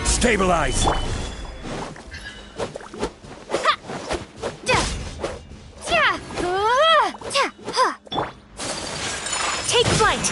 Stabilize! Take flight!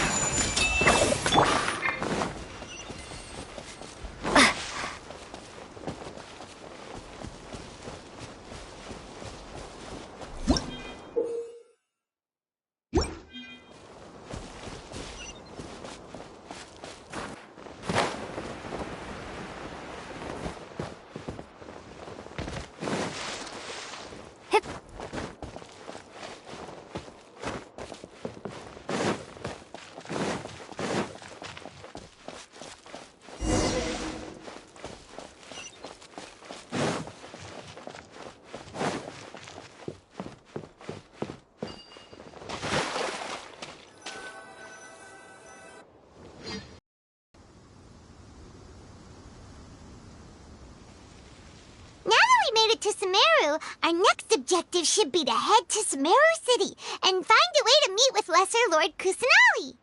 To Sumeru, our next objective should be to head to Sumeru City and find a way to meet with Lesser Lord Kusanali.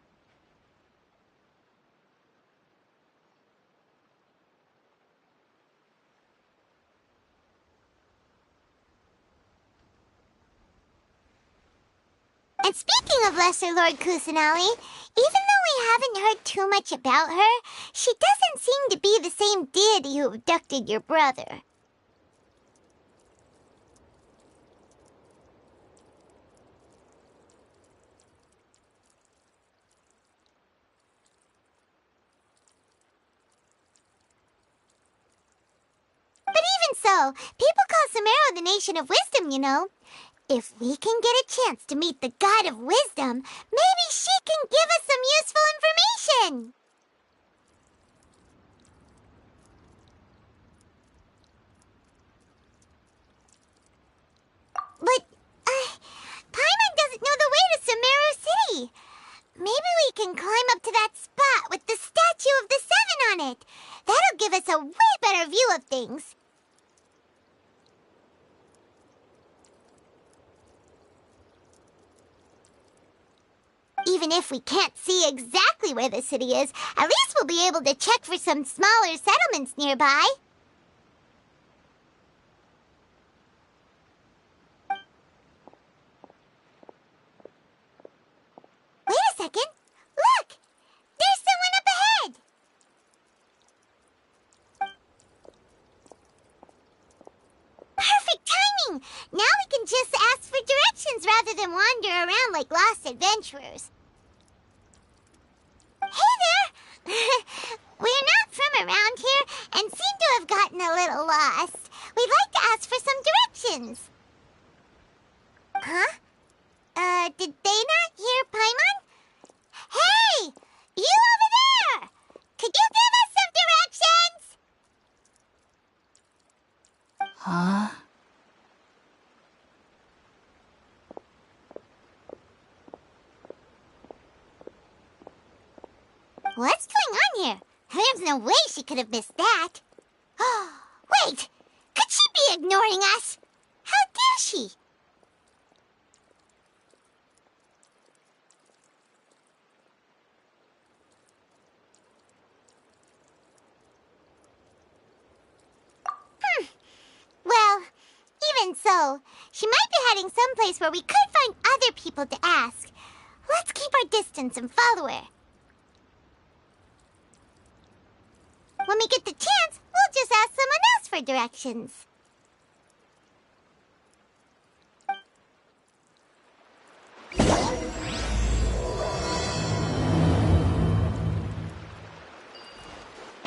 And speaking of Lesser Lord Kusanali, even though we haven't heard too much about her, she doesn't seem to be the same deity who abducted your brother. But even so, people call Sumeru the Nation of Wisdom, you know. If we can get a chance to meet the God of Wisdom, maybe she can give us some useful information. But, Paimon doesn't know the way to Sumeru City. Maybe we can climb up to that spot with the statue of the Seven on it. That'll give us a way better view of things. Even if we can't see exactly where the city is, at least we'll be able to check for some smaller settlements nearby. Wait a second. Look! There's someone up ahead! Perfect timing! Now we can just ask for directions rather than wander around like lost adventurers. Hey there! We're not from around here and seem to have gotten a little lost. We'd like to ask for some directions. Huh? Did they not hear Paimon? Hey! You over there! Could you give us some directions? Huh? What's going on here? There's no way she could have missed that. Wait! Could she be ignoring us? How dare she? Well, even so, she might be heading someplace where we could find other people to ask. Let's keep our distance and follow her. When we get the chance, we'll just ask someone else for directions.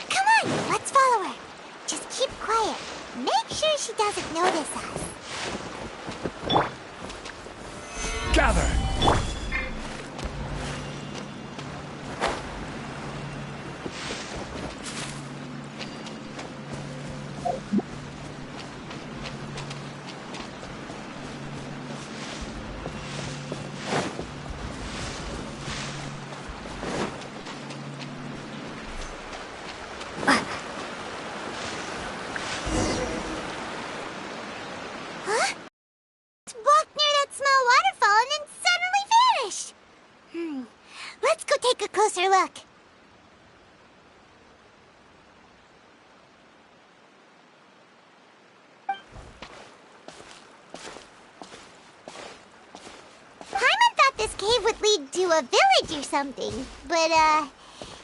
Come on, let's follow her. Just keep quiet. Make sure she doesn't notice us. Gather! Walked near that small waterfall and then closer look. Paimon thought this cave would lead to a village or something, but,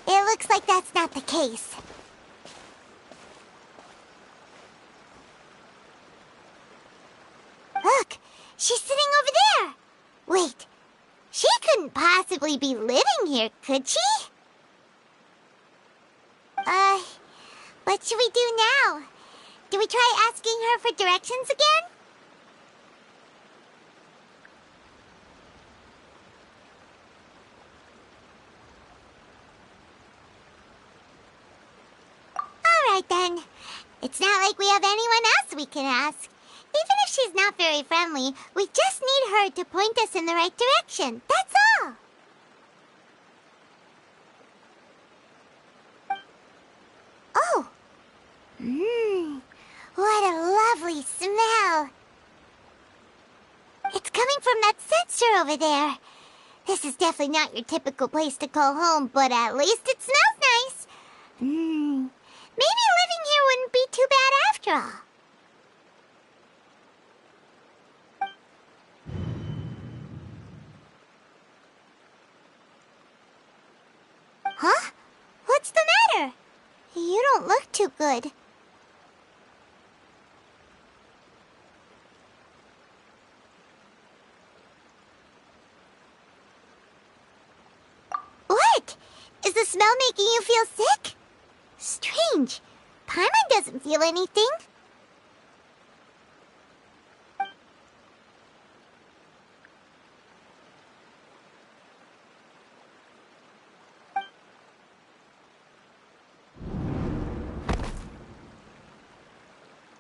it looks like that's not the case. Look, she's sitting over there. Wait, she couldn't possibly be living here, could she? What should we do now? Do we try asking her for directions again? Alright then. It's not like we have anyone else we can ask. Even if she's not very friendly, we just need her to point us in the right direction. That's all. Oh. What a lovely smell. It's coming from that sensor over there. This is definitely not your typical place to call home, but at least it smells nice. Maybe living here wouldn't be too bad after all. Huh? What's the matter? You don't look too good. What? Is the smell making you feel sick? Strange. Paimon doesn't feel anything.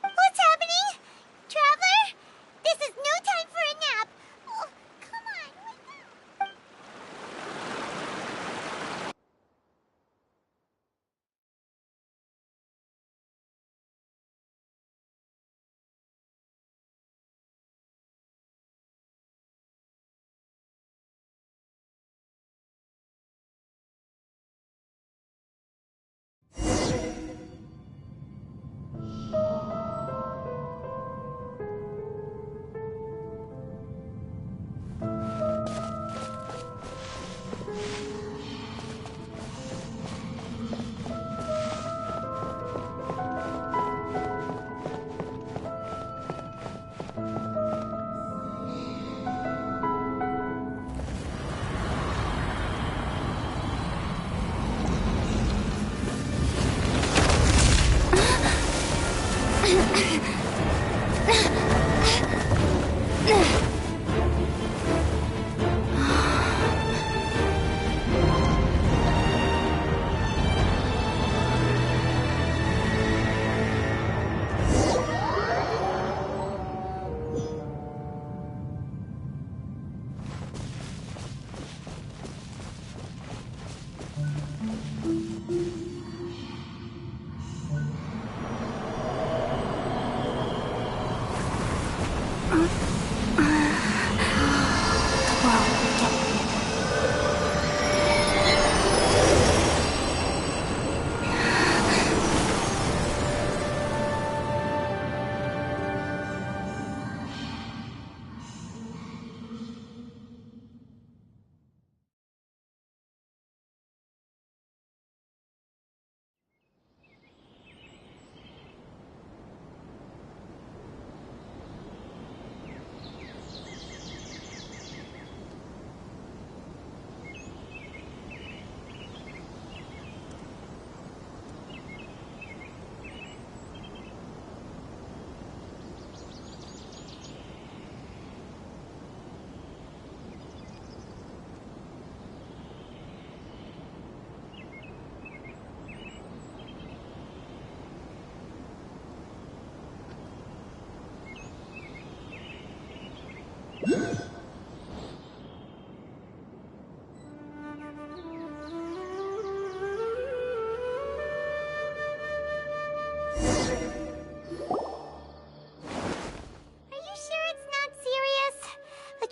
What's happening? Traveler? This is no time for a nap. Oh, come on, wake up.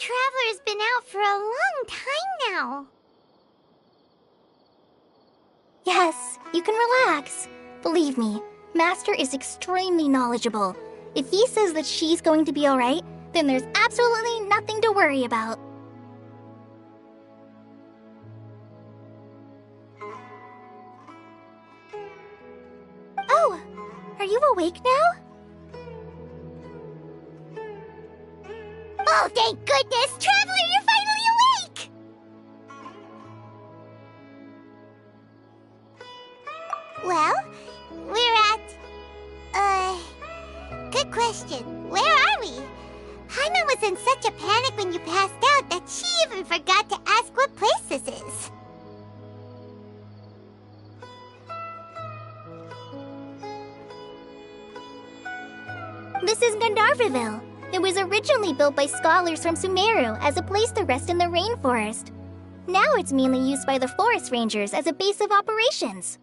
Traveler's been out for a long time now. Yes, you can relax. Believe me, Master is extremely knowledgeable. If he says that she's going to be alright, then there's absolutely nothing to worry about. Oh, are you awake now? Oh, thank goodness! Traveler, you're finally awake! Well, we're at... Good question. Where are we? Paimon was in such a panic when you passed out that she even forgot to ask what place this is. This is Gandharvaville. It was originally built by scholars from Sumeru as a place to rest in the rainforest. Now it's mainly used by the forest rangers as a base of operations.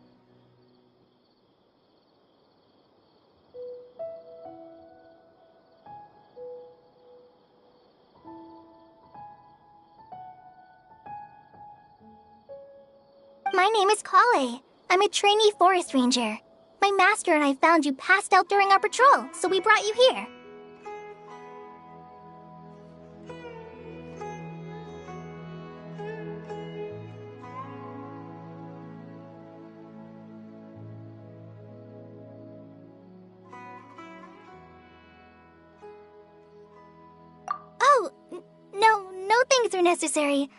My name is Kale. I'm a trainee forest ranger. My master and I found you passed out during our patrol, so we brought you here. Oh, no things are necessary.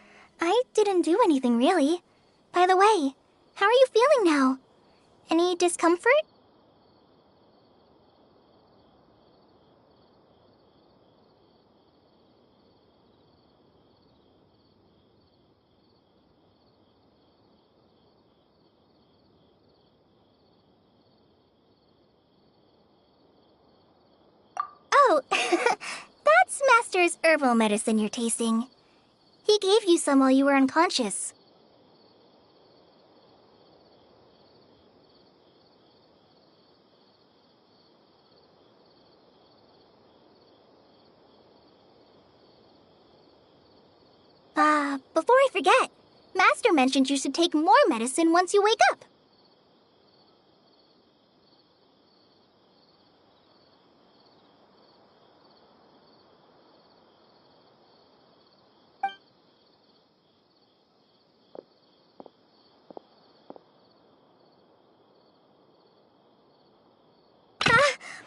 I didn't do anything, really. By the way, how are you feeling now? Any discomfort? Oh, that's Master's herbal medicine you're tasting. He gave you some while you were unconscious. Before I forget, Master mentioned you should take more medicine once you wake up.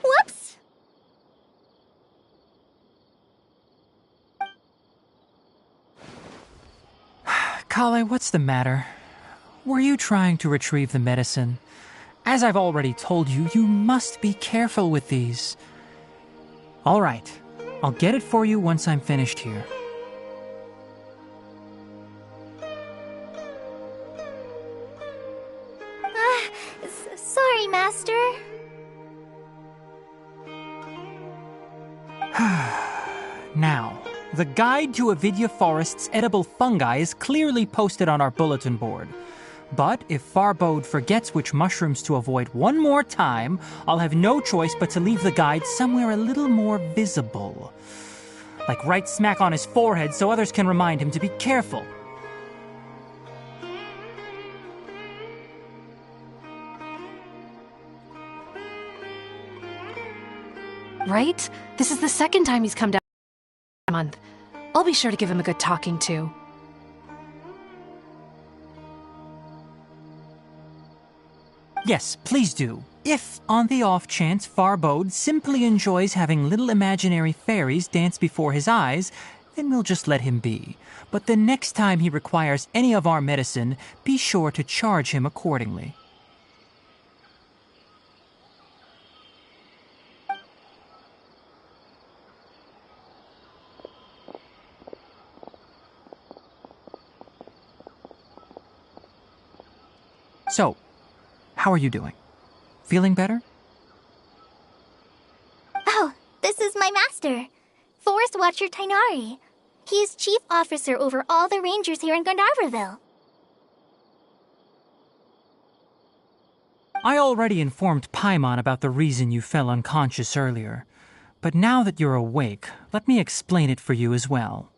Whoops! Kale, what's the matter? Were you trying to retrieve the medicine? As I've already told you, you must be careful with these. All right, I'll get it for you once I'm finished here. Sorry, Master. Now, the guide to Avidya Forest's edible fungi is clearly posted on our bulletin board. But if Farbode forgets which mushrooms to avoid one more time, I'll have no choice but to leave the guide somewhere a little more visible. Like right smack on his forehead so others can remind him to be careful. Right? This is the second time he's come down this month. I'll be sure to give him a good talking to. Yes, please do. If, on the off chance, Farbode simply enjoys having little imaginary fairies dance before his eyes, then we'll just let him be. But the next time he requires any of our medicine, be sure to charge him accordingly. So, how are you doing? Feeling better? Oh, this is my master, Forest Watcher Tainari. He is chief officer over all the rangers here in Gandharvaville. I already informed Paimon about the reason you fell unconscious earlier. But now that you're awake, let me explain it for you as well.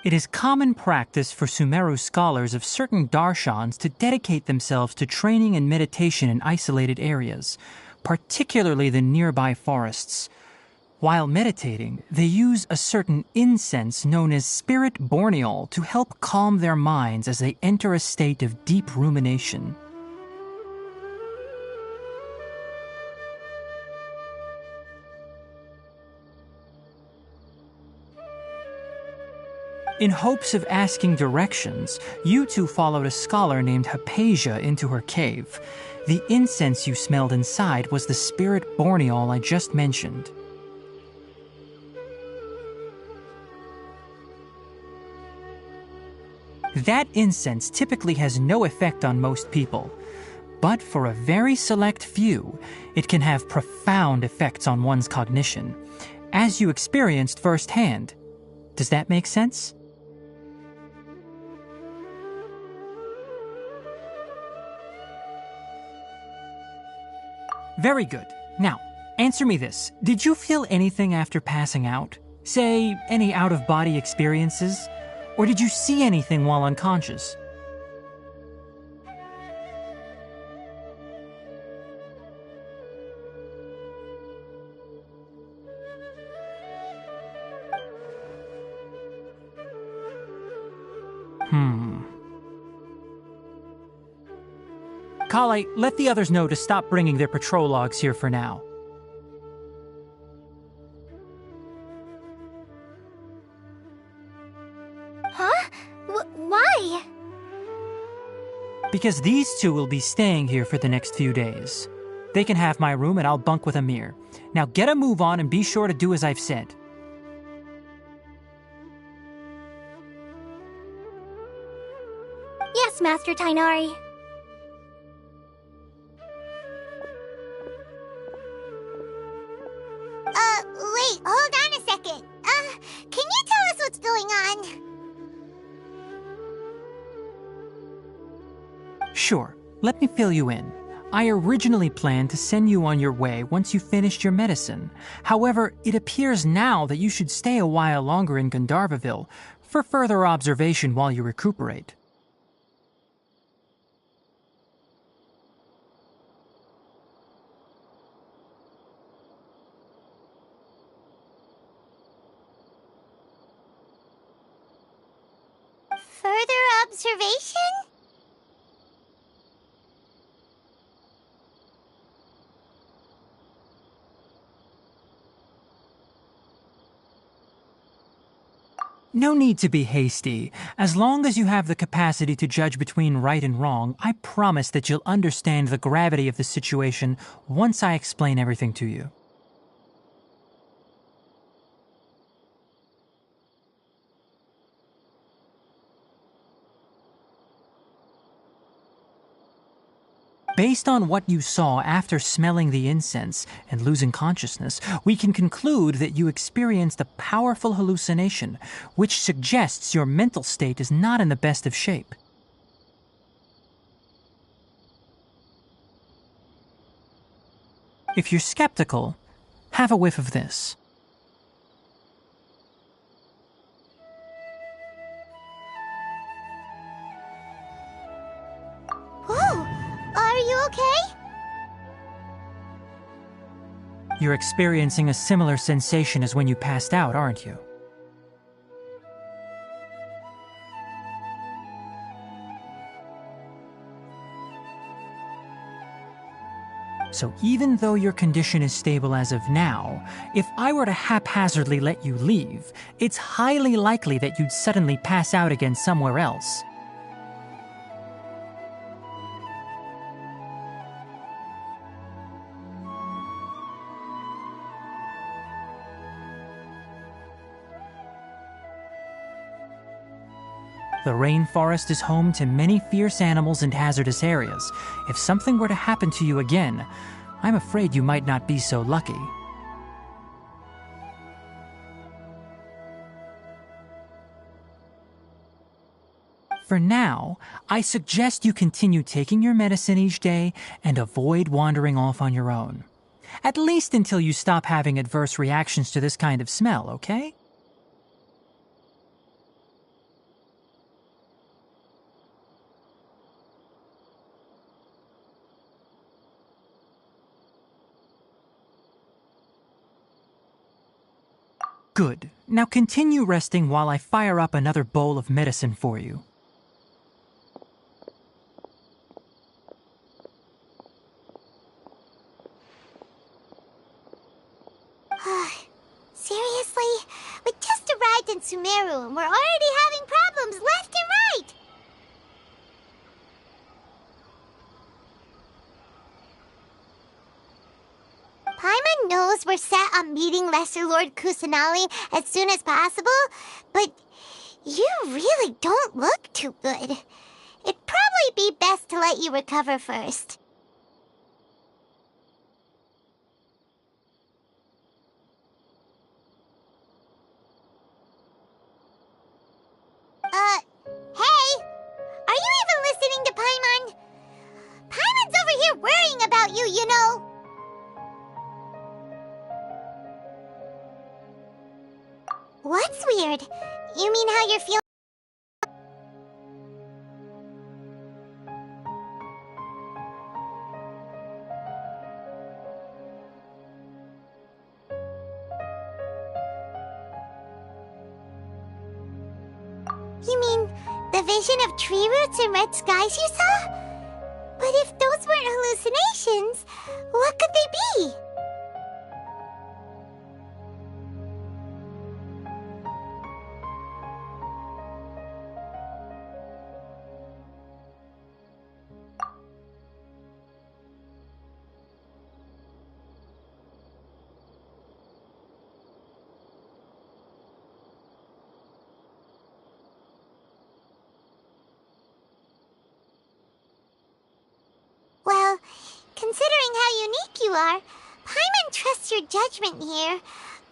It is common practice for Sumeru scholars of certain darshans to dedicate themselves to training and meditation in isolated areas, particularly the nearby forests. While meditating, they use a certain incense known as spirit borneol to help calm their minds as they enter a state of deep rumination. In hopes of asking directions, you two followed a scholar named Hypatia into her cave. The incense you smelled inside was the spirit borneol I just mentioned. That incense typically has no effect on most people, but for a very select few, it can have profound effects on one's cognition, as you experienced firsthand. Does that make sense? Very good. Now, answer me this. Did you feel anything after passing out? Say, any out-of-body experiences? Or did you see anything while unconscious? Kale, let the others know to stop bringing their patrol logs here for now. Huh? Why? Because these two will be staying here for the next few days. They can have my room and I'll bunk with Amir. Now get a move on and be sure to do as I've said. Yes, Master Tainari. Wait, hold on a second. Can you tell us what's going on? Sure, let me fill you in. I originally planned to send you on your way once you finished your medicine. However, it appears now that you should stay a while longer in Gandharvaville for further observation while you recuperate. Further observation? No need to be hasty. As long as you have the capacity to judge between right and wrong, I promise that you'll understand the gravity of the situation once I explain everything to you. Based on what you saw after smelling the incense and losing consciousness, we can conclude that you experienced a powerful hallucination, which suggests your mental state is not in the best of shape. If you're skeptical, have a whiff of this. Whoa! Are you okay? You're experiencing a similar sensation as when you passed out, aren't you? So even though your condition is stable as of now, if I were to haphazardly let you leave, it's highly likely that you'd suddenly pass out again somewhere else. The rainforest is home to many fierce animals and hazardous areas. If something were to happen to you again, I'm afraid you might not be so lucky. For now, I suggest you continue taking your medicine each day and avoid wandering off on your own. At least until you stop having adverse reactions to this kind of smell, okay? Good. Now continue resting while I fire up another bowl of medicine for you. Seriously? We just arrived in Sumeru and we're already having problems left and right! Paimon knows we're set on meeting Lesser Lord Kusanali as soon as possible, but you really don't look too good. It'd probably be best to let you recover first. Hey! Are you even listening to Paimon? Paimon's over here worrying about you, you know. What's weird? You mean how you're feeling? You mean the vision of tree roots and red skies you saw? But if those weren't hallucinations, what could they be? Well, considering how unique you are, Paimon trusts your judgment here.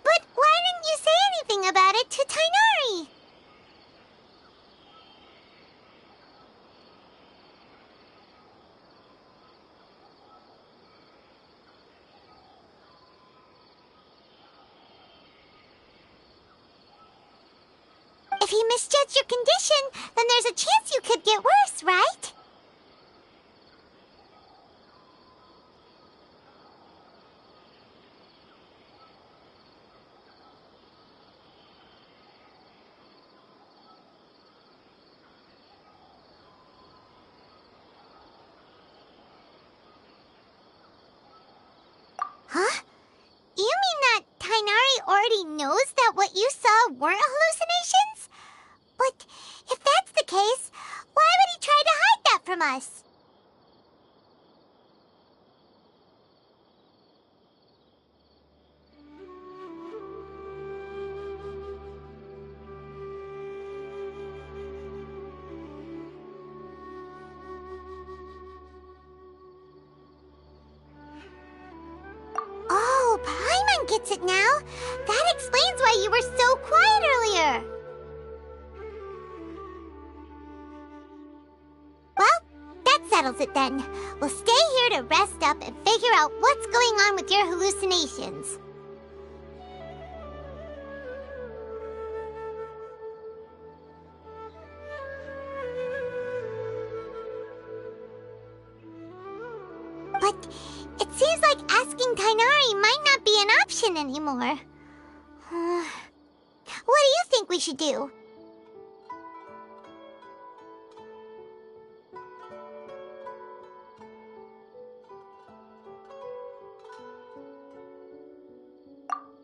But why didn't you say anything about it to Tainari? If he misjudged your condition, then there's a chance you could get worse, right? Huh? You mean that Tainari already knows that what you saw weren't hallucinations? But if that's the case, why would he try to hide that from us? Oh, Paimon gets it now. That explains why you were so quiet earlier. Well, that settles it then. We'll stay here to rest up and figure out what's going on with your hallucinations. But it seems like asking Tainari might not be an option anymore. What do you think we should do?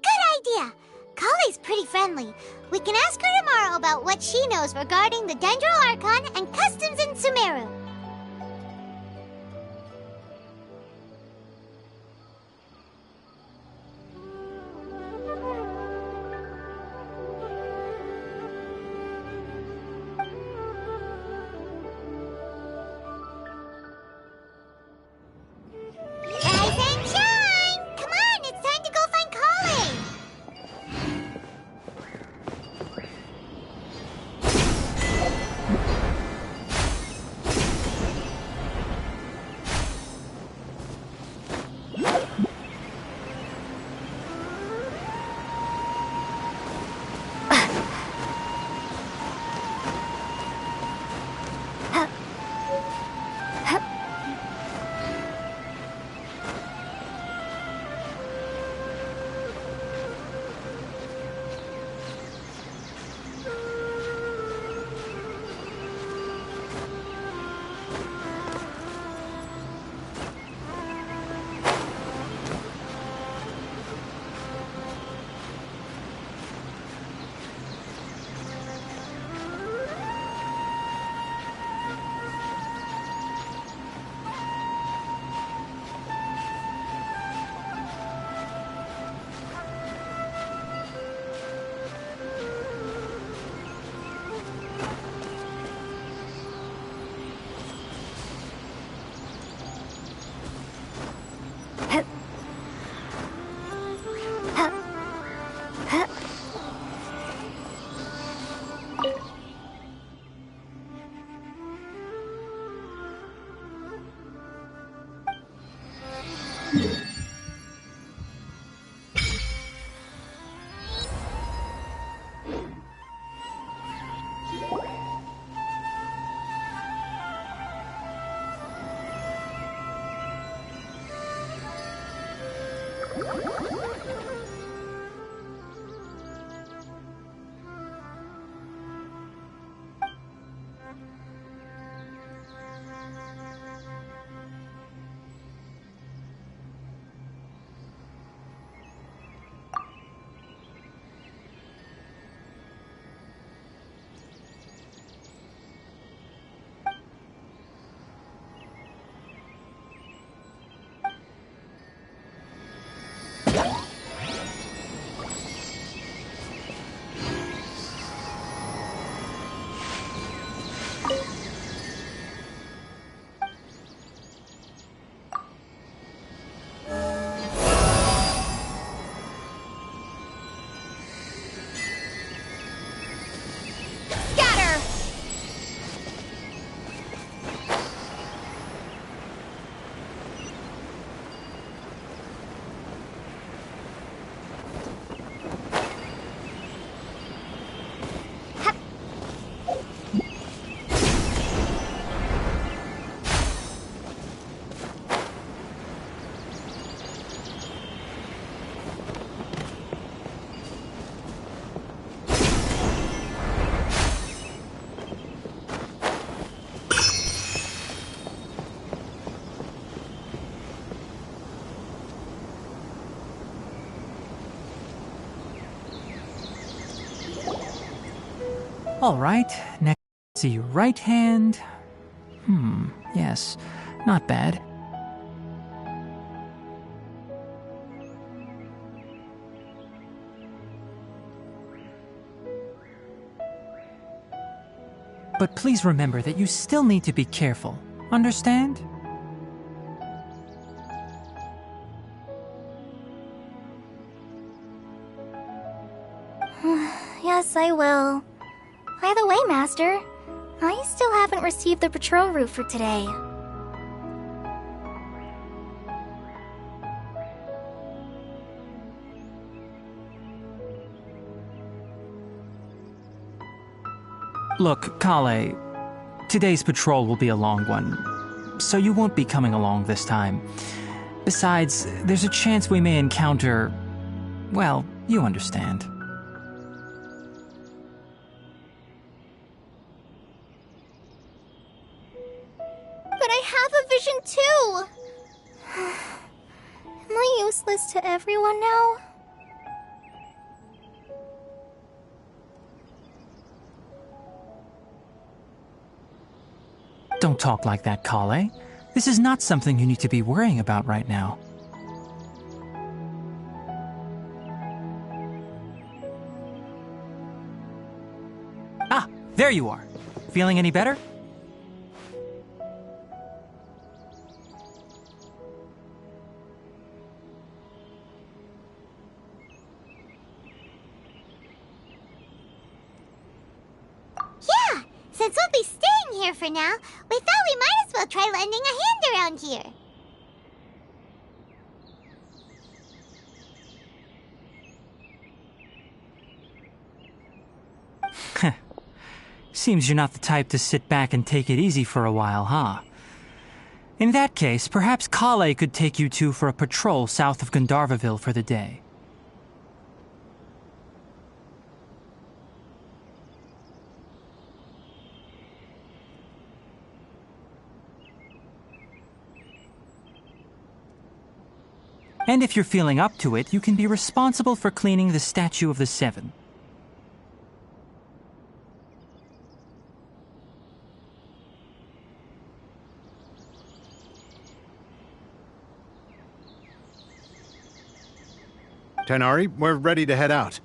Good idea! Kale's pretty friendly. We can ask her tomorrow about what she knows regarding the Dendro Archon and customs in Sumeru. Rise and shine! Come on, it's time to go find Kale! All right, next, see your right hand. Yes, not bad. But please remember that you still need to be careful. Understand? Yes, I will. By the way, Master, I still haven't received the patrol route for today. Look, Kale, today's patrol will be a long one, so you won't be coming along this time. Besides, there's a chance we may encounter... well, you understand. But I have a vision too! Am I useless to everyone now? Don't talk like that, Kale. This is not something you need to be worrying about right now. Ah, there you are. Feeling any better? Yeah, since we'll be staying here for now, we thought we might as well try lending a hand around here. Seems you're not the type to sit back and take it easy for a while, huh? In that case, perhaps Kale could take you two for a patrol south of Gandharvaville for the day. And if you're feeling up to it, you can be responsible for cleaning the Statue of the Seven. Tighnari, we're ready to head out.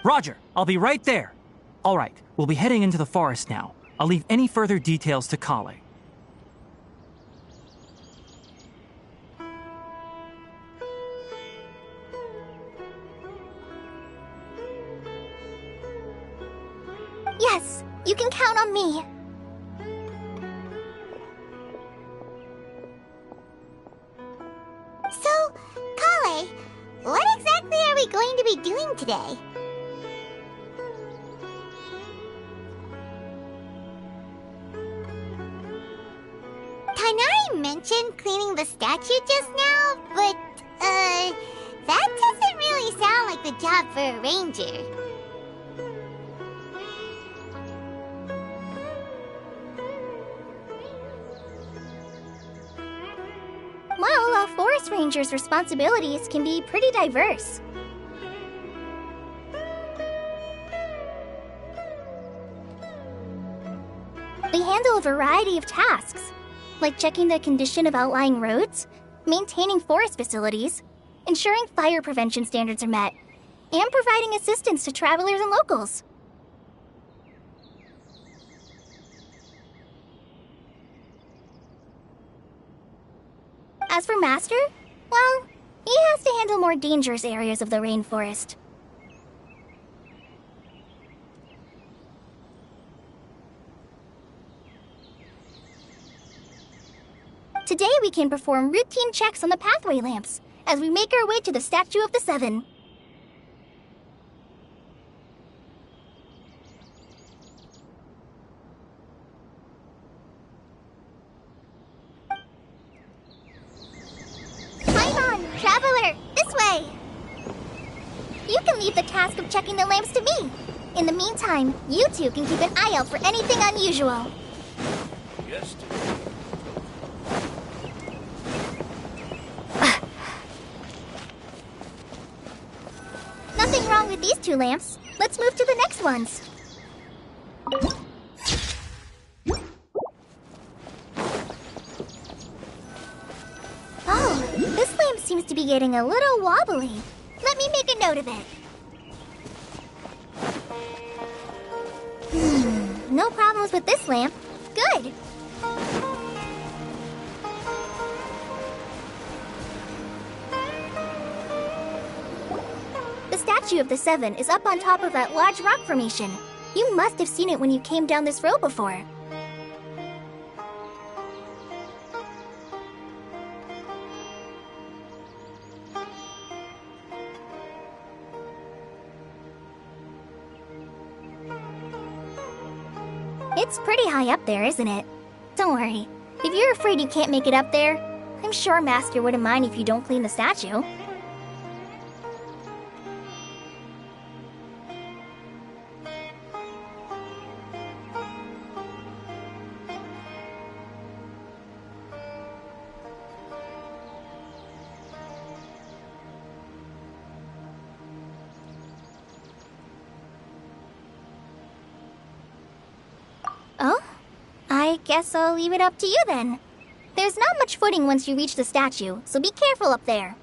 Roger, I'll be right there. All right, we'll be heading into the forest now. I'll leave any further details to Kale. Yes, you can count on me. So, Kale, what exactly are we going to be doing today? Tainari mentioned cleaning the statue just now, but, that doesn't really sound like the job for a ranger. Well, a forest ranger's responsibilities can be pretty diverse. They handle a variety of tasks, like checking the condition of outlying roads, maintaining forest facilities, ensuring fire prevention standards are met, and providing assistance to travelers and locals. As for Master, well, he has to handle more dangerous areas of the rainforest. Today we can perform routine checks on the pathway lamps as we make our way to the Statue of the Seven. Traveler, this way! You can leave the task of checking the lamps to me. In the meantime, you two can keep an eye out for anything unusual. Yes. Nothing wrong with these two lamps. Let's move to the next ones. Oh, this lamp seems to be getting a little wobbly. Let me make a note of it. No problems with this lamp. Good. The Statue of the Seven is up on top of that large rock formation. You must have seen it when you came down this road before. It's pretty high up there, isn't it? Don't worry. If you're afraid you can't make it up there, I'm sure Master wouldn't mind if you don't clean the statue. Oh? I guess I'll leave it up to you then. There's not much footing once you reach the statue, so be careful up there.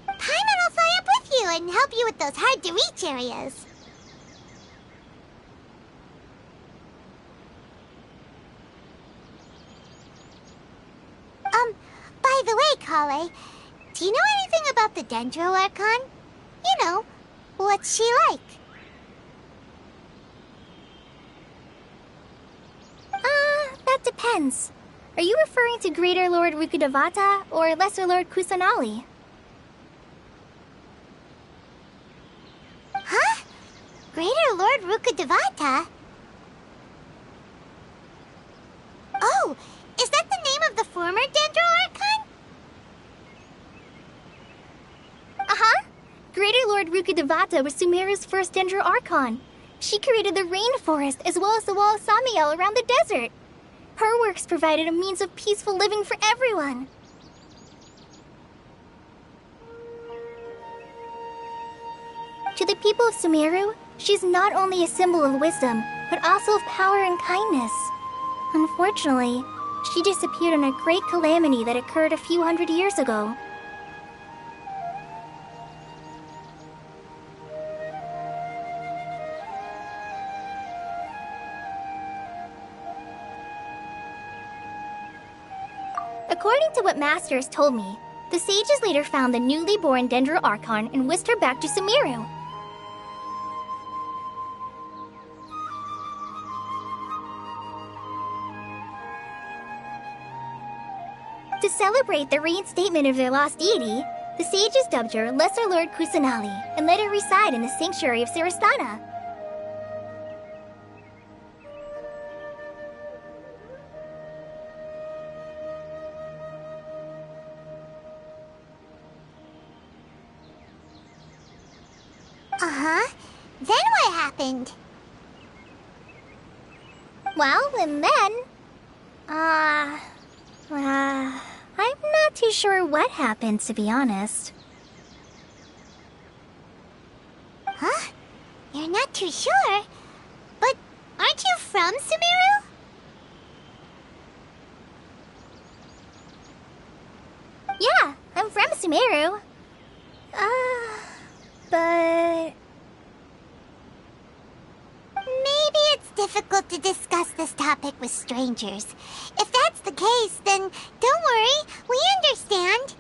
Paimon will fly up with you and help you with those hard-to-reach areas. By the way, Kale, do you know anything about the Dendro Archon? You know, what's she like? That depends. Are you referring to Greater Lord Rukudavata or Lesser Lord Kusanali? Huh? Greater Lord Rukudavata? Oh, is that the name of the former Dendro Archon? Uh-huh. Greater Lord Rukudavata was Sumeru's first Dendro Archon. She created the rainforest as well as the wall of Samiel around the desert. Her works provided a means of peaceful living for everyone. To the people of Sumeru, she's not only a symbol of wisdom, but also of power and kindness. Unfortunately, She disappeared in a great calamity that occurred a few hundred years ago. According to what Masters told me, the sages later found the newly born Dendro Archon and whisked her back to Sumeru. To celebrate the reinstatement of their lost deity, the sages dubbed her Lesser Lord Kusanali and let her reside in the sanctuary of Sarastana. Uh-huh. Then what happened? Well, and then... I'm not too sure what happened, to be honest. Huh? You're not too sure? But aren't you from Sumeru? Yeah, I'm from Sumeru. But... Maybe it's difficult to discuss this topic with strangers. If that's the case, then don't worry, we understand.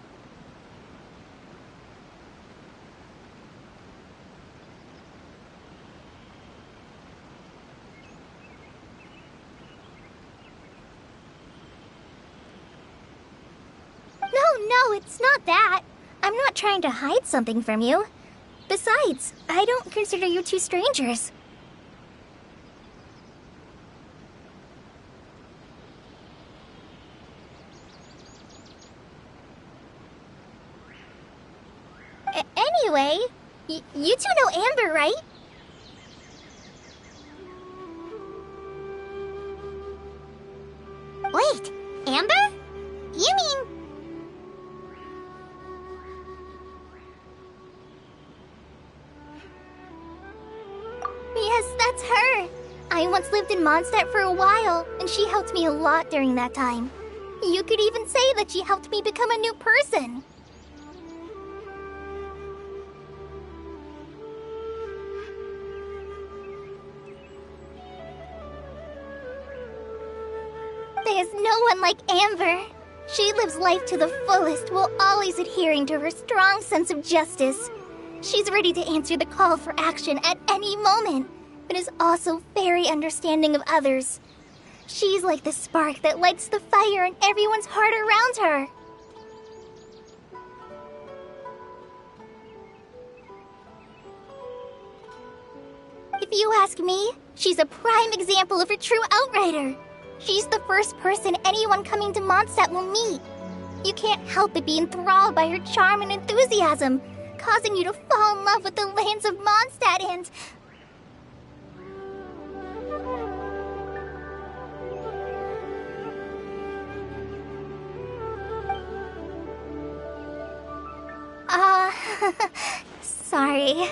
No, it's not that. I'm not trying to hide something from you. Besides, I don't consider you two strangers. Anyway, you two know Amber, right? Wait, Amber? You mean... Yes, that's her. I once lived in Mondstadt for a while, and she helped me a lot during that time. You could even say that she helped me become a new person. There's no one like Amber. She lives life to the fullest while always adhering to her strong sense of justice. She's ready to answer the call for action at any moment, but is also very understanding of others. She's like the spark that lights the fire in everyone's heart around her. If you ask me, she's a prime example of a true outrider. She's the first person anyone coming to Mondstadt will meet. You can't help but be enthralled by her charm and enthusiasm, causing you to fall in love with the lands of Mondstadt and... sorry.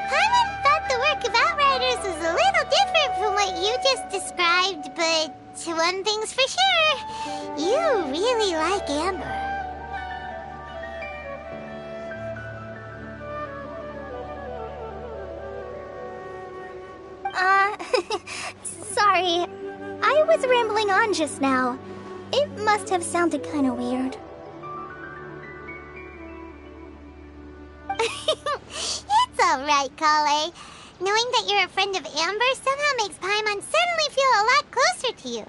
Paimon thought the work of Outriders was a little different from what you just described, but one thing's for sure, you really like Amber. Sorry. I was rambling on just now. It must have sounded kind of weird. It's alright, Kale. Knowing that you're a friend of Amber somehow makes Paimon suddenly feel a lot closer to you.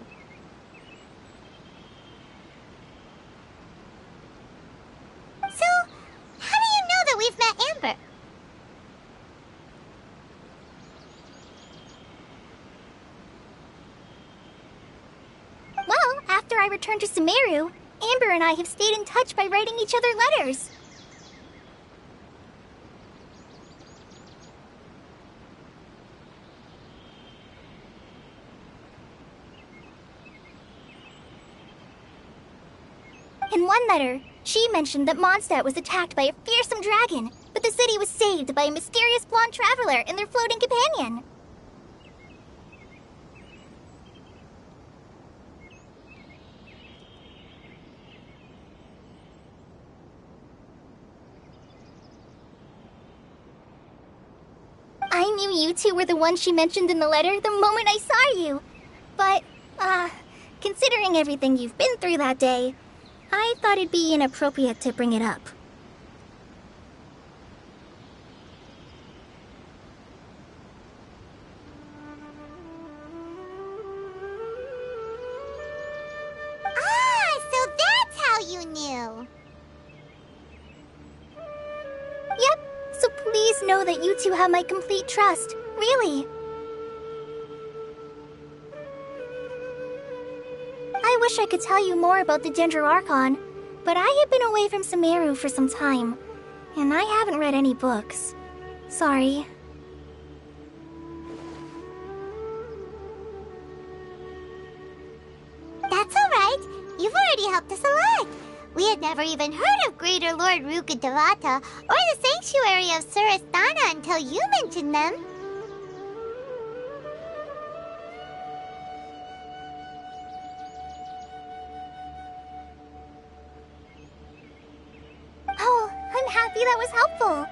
So, how do you know that we've met Amber? Well, after I returned to Sumeru, Amber and I have stayed in touch by writing each other letters. In one letter, she mentioned that Mondstadt was attacked by a fearsome dragon, but the city was saved by a mysterious blonde traveler and their floating companion. knew you two were the ones she mentioned in the letter the moment I saw you. But, considering everything you've been through that day, I thought it'd be inappropriate to bring it up. Ah, so that's how you knew. Yep, so please know that you two have my complete trust. Really. I wish I could tell you more about the Ginger Archon, but I have been away from Sumeru for some time, and I haven't read any books. Sorry. That's alright. You've already helped us a lot. We had never even heard of Greater Lord Rukkhadevata or the Sanctuary of Surasthana until you mentioned them. Oh, I'm happy that was helpful.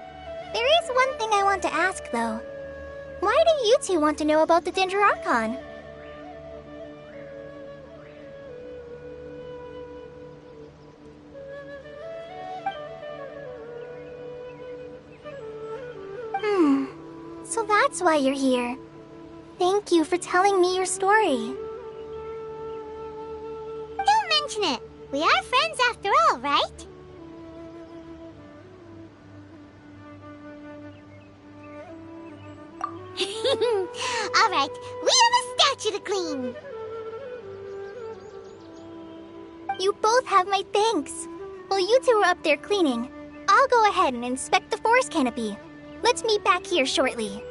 There is one thing I want to ask, though. Why do you two want to know about the Ginger Archon? So that's why you're here. Thank you for telling me your story. Don't mention it. We are friends after all, right? Alright, we have a statue to clean. You both have my thanks. While you two are up there cleaning, I'll go ahead and inspect the forest canopy. Let's meet back here shortly.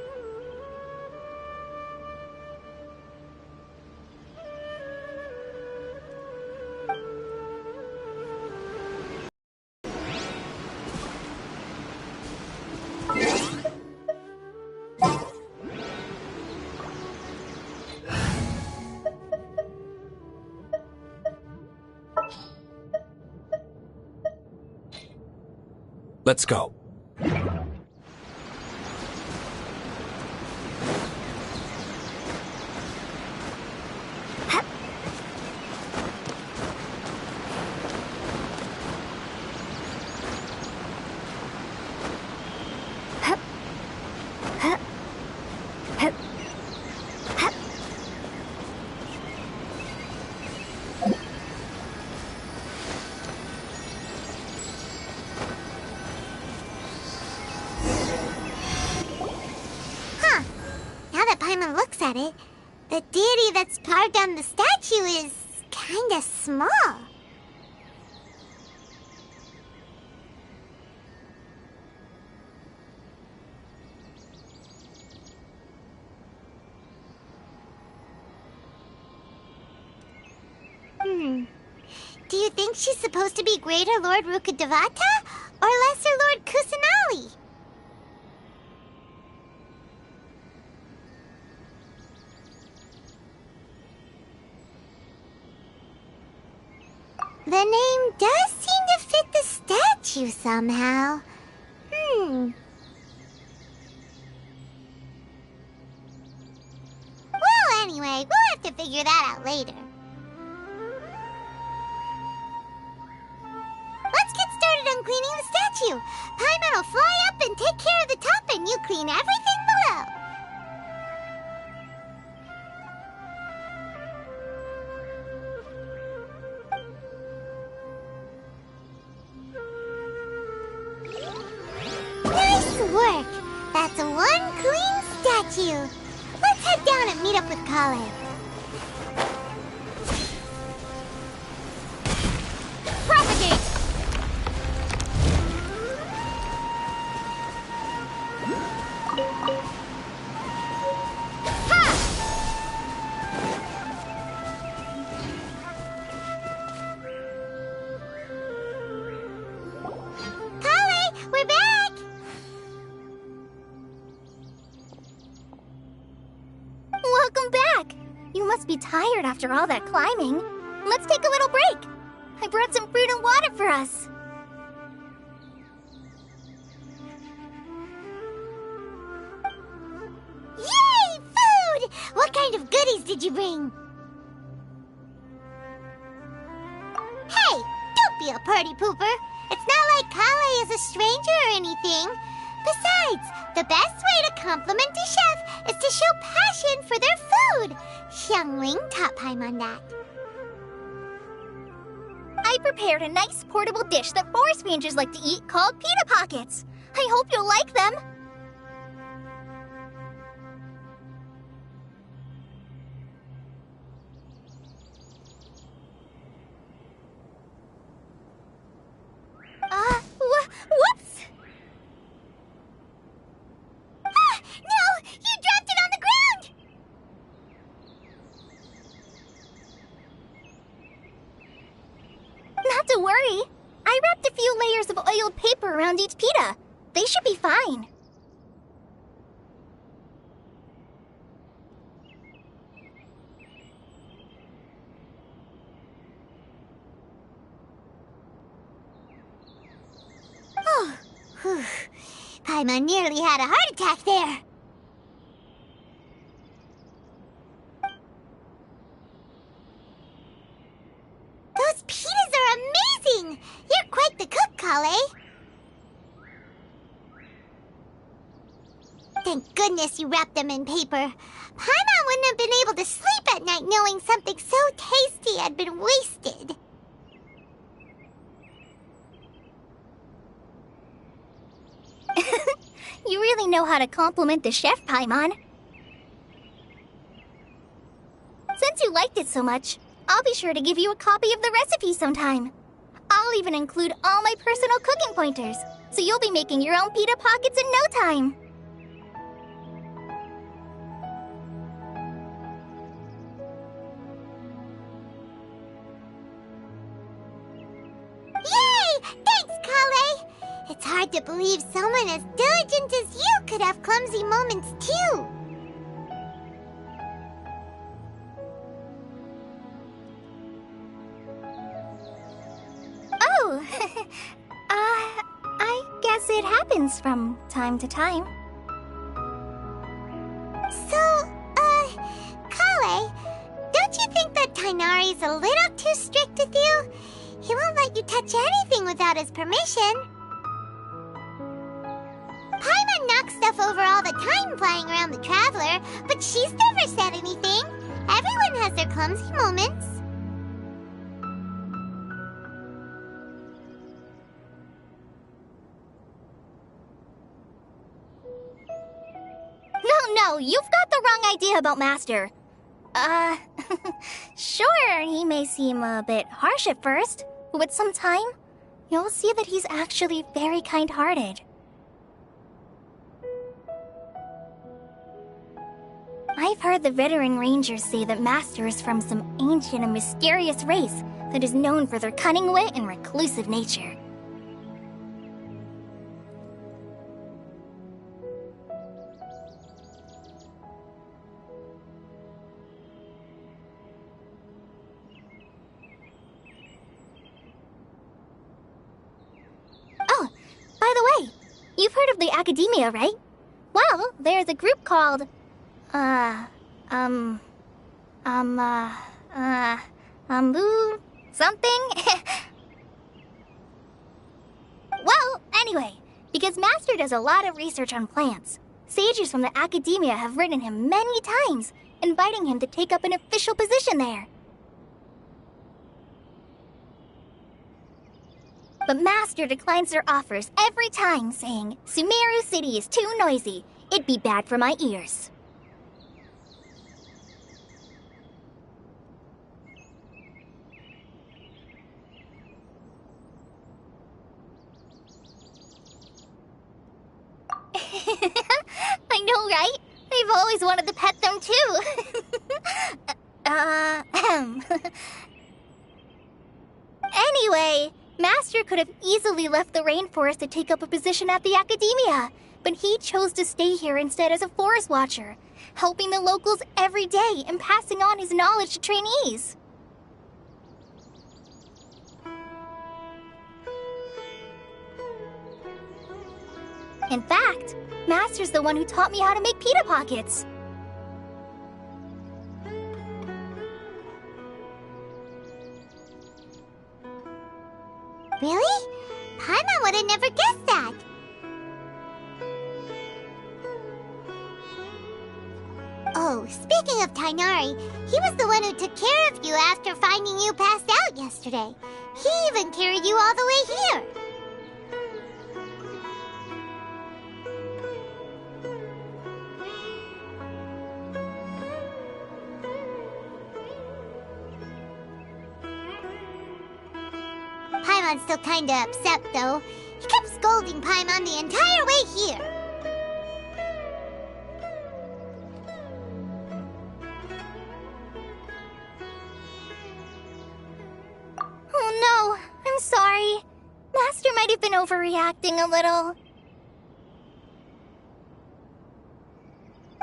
Let's go. Looks at it, the deity that's carved on the statue is kinda small. Do you think she's supposed to be Greater Lord Rukkhadevata or Lesser Lord Kusanali? The name does seem to fit the statue somehow. Well, anyway, we'll have to figure that out later. Let's get started on cleaning the statue. Paimon will fly up and take care of the top, and you clean everything below. Nice work! That's one clean statue. Let's head down and meet up with Kale. Propagate! Kale, we're back! Welcome back! You must be tired after all that climbing. Let's take a little break. I brought some fruit and water for us. good! What kind of goodies did you bring? Hey, don't be a party pooper. It's not like Kale is a stranger or anything. Besides, the best way to compliment a chef is to show passion for their food. Xiangling taught Paimon that. I prepared a nice portable dish that forest rangers like to eat called pita pockets. I hope you'll like them. Whoops! Ah, no! You dropped it on the ground! Not to worry. I wrapped a few layers of oiled paper around each pita. They should be fine. Oh, whew. Paimon nearly had a heart attack there. Those pitas are amazing! You're quite the cook, Kale. Thank goodness you wrapped them in paper. Paimon wouldn't have been able to sleep at night knowing something so tasty had been wasted. You really know how to compliment the chef, Paimon. Since you liked it so much, I'll be sure to give you a copy of the recipe sometime. I'll even include all my personal cooking pointers, so you'll be making your own pita pockets in no time. Yay! Thanks, Kale! It's hard to believe someone as diligent as you could have clumsy moments, too. Oh, I guess it happens from time to time. So, Kale, don't you think that Tighnari's a little too strict with you? He won't let you touch anything without his permission. Paimon knocks stuff over all the time flying around the Traveler, but she's never said anything. Everyone has their clumsy moments. No, you've got the wrong idea about Master. Sure, he may seem a bit harsh at first, but with some time, you'll see that he's actually very kind-hearted. I've heard the veteran rangers say that Master is from some ancient and mysterious race that is known for their cunning wit and reclusive nature. Oh, by the way, you've heard of the Academia, right? Well, there's a group called something? Well, anyway, because Master does a lot of research on plants, sages from the Academia have written him many times, inviting him to take up an official position there. But Master declines their offers every time, saying, Sumeru City is too noisy. It'd be bad for my ears. I know, right? I've always wanted to pet them, too. Anyway, Master could have easily left the rainforest to take up a position at the Academia, but he chose to stay here instead as a forest watcher, helping the locals every day and passing on his knowledge to trainees. In fact, Master's the one who taught me how to make pita pockets. Really? Paimon would have never guessed that. Oh, speaking of Tighnari, he was the one who took care of you after finding you passed out yesterday. He even carried you all the way here. Paimon's still kinda upset, though. He kept scolding Paimon the entire way here. Oh no, I'm sorry. Master might have been overreacting a little.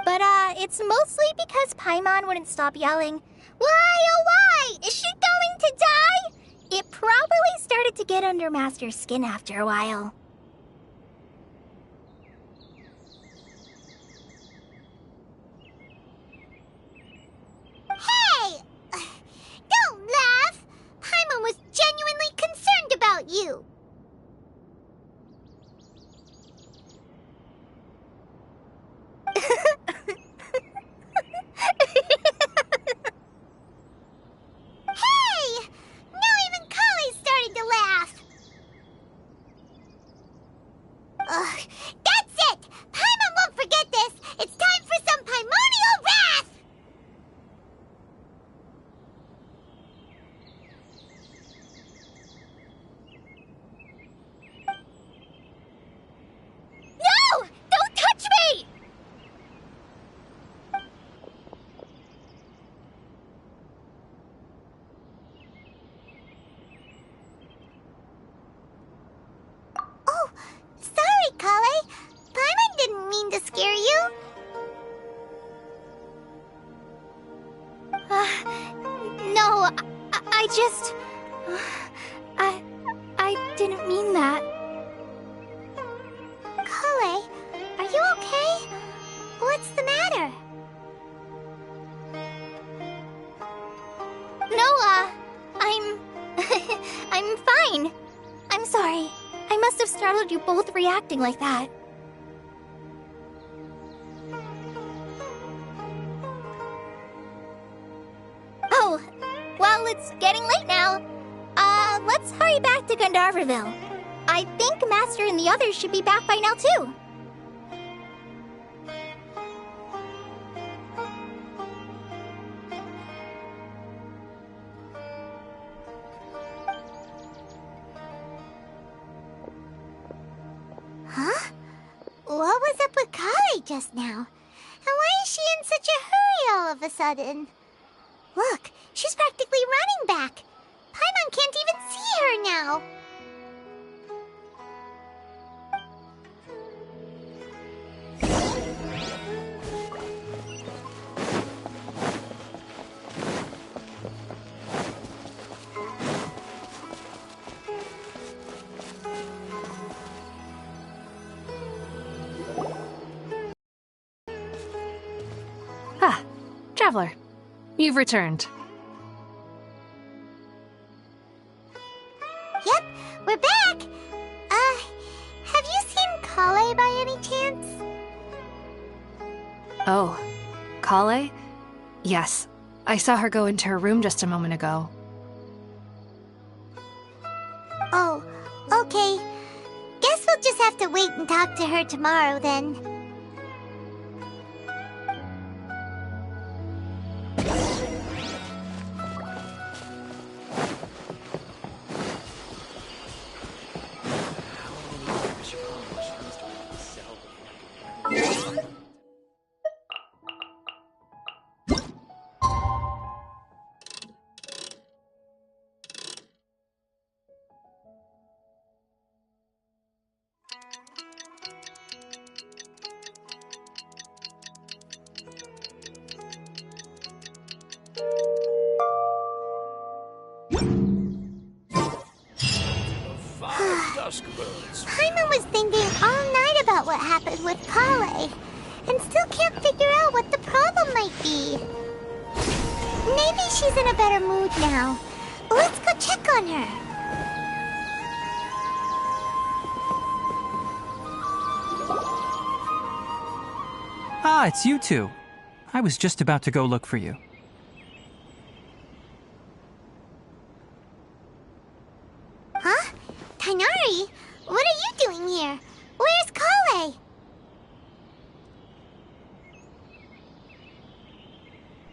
But, it's mostly because Paimon wouldn't stop yelling, "Why, oh why? Is she going to die?" It probably started to get under Master's skin after a while. Hey! Don't laugh! Paimon was genuinely concerned about you. Hey! Now even Kale's starting to laugh. Ugh, that's it! Paimon won't forget this! It's time for some Paimonial wrath! No! Don't touch me! Oh, sorry, Kale. Paimon didn't mean to scare you. No, I just... I didn't mean that. Kale, are you okay? What's the matter? No, I'm... I'm fine. I'm sorry. I must have startled you both reacting like that. Oh, well, it's getting late now. Let's hurry back to Gandharville. I think Master and the others should be back by now, too. Huh? What was up with Kale just now? And why is she in such a hurry all of a sudden? Look, she's practically running back. Paimon can't even see her now. Ah, Traveler. You've returned. Yep, we're back. Have you seen Kale by any chance? Oh, Kale? Yes, I saw her go into her room just a moment ago. Oh, okay. Guess we'll just have to wait and talk to her tomorrow then. Paimon was thinking all night about what happened with Kale, and still can't figure out what the problem might be. Maybe she's in a better mood now. Let's go check on her. Ah, it's you two. I was just about to go look for you. Huh? Tighnari? What are you doing here? Where's Kale?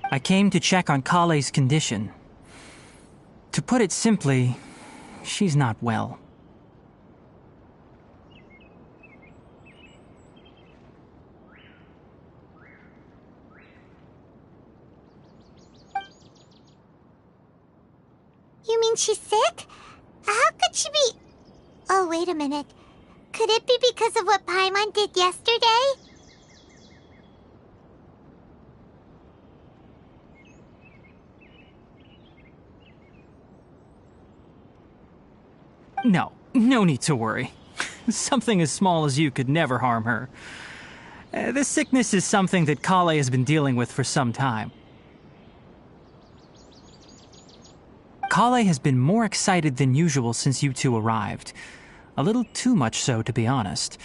I came to check on Kale's condition. To put it simply, she's not well. You mean she's sick? How could she be... Oh, wait a minute. Could it be because of what Paimon did yesterday? No need to worry. Something as small as you could never harm her. This sickness is something that Kale has been dealing with for some time. Kale has been more excited than usual since you two arrived. A little too much so, to be honest.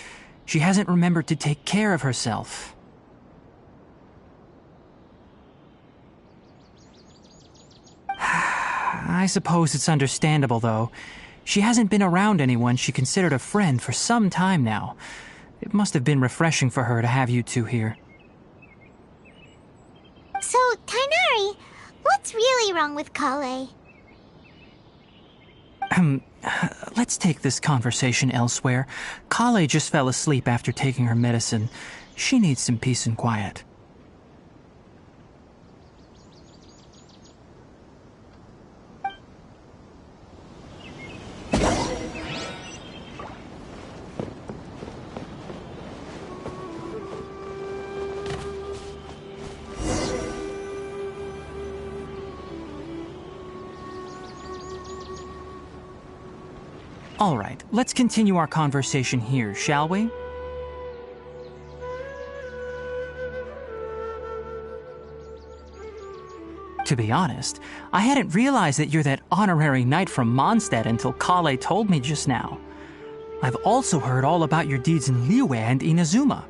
She hasn't remembered to take care of herself. I suppose it's understandable, though. She hasn't been around anyone she considered a friend for some time now. It must have been refreshing for her to have you two here. So, Tighnari, what's really wrong with Kale? Let's take this conversation elsewhere. Kale just fell asleep after taking her medicine. She needs some peace and quiet. All right, let's continue our conversation here, shall we? To be honest, I hadn't realized that you're that honorary knight from Mondstadt until Kale told me just now. I've also heard all about your deeds in Liyue and Inazuma.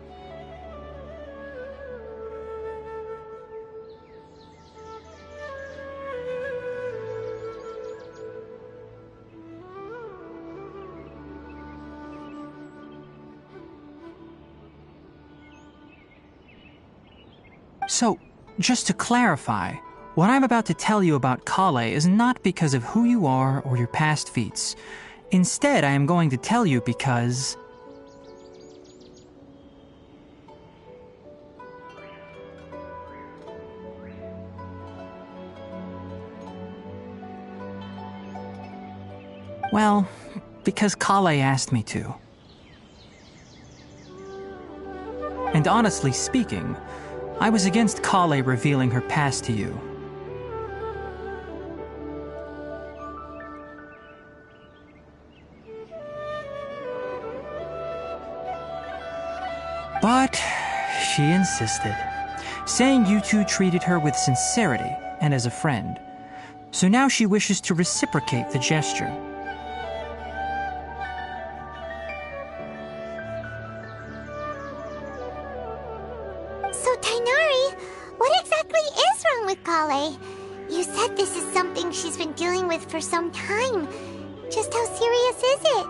So, just to clarify, what I'm about to tell you about Kale is not because of who you are or your past feats. Instead, I am going to tell you because... Well, because Kale asked me to. And honestly speaking, I was against Kale revealing her past to you. But she insisted, saying you two treated her with sincerity and as a friend. So now she wishes to reciprocate the gesture. So, Tighnari, what exactly is wrong with Kale? You said this is something she's been dealing with for some time. Just how serious is it?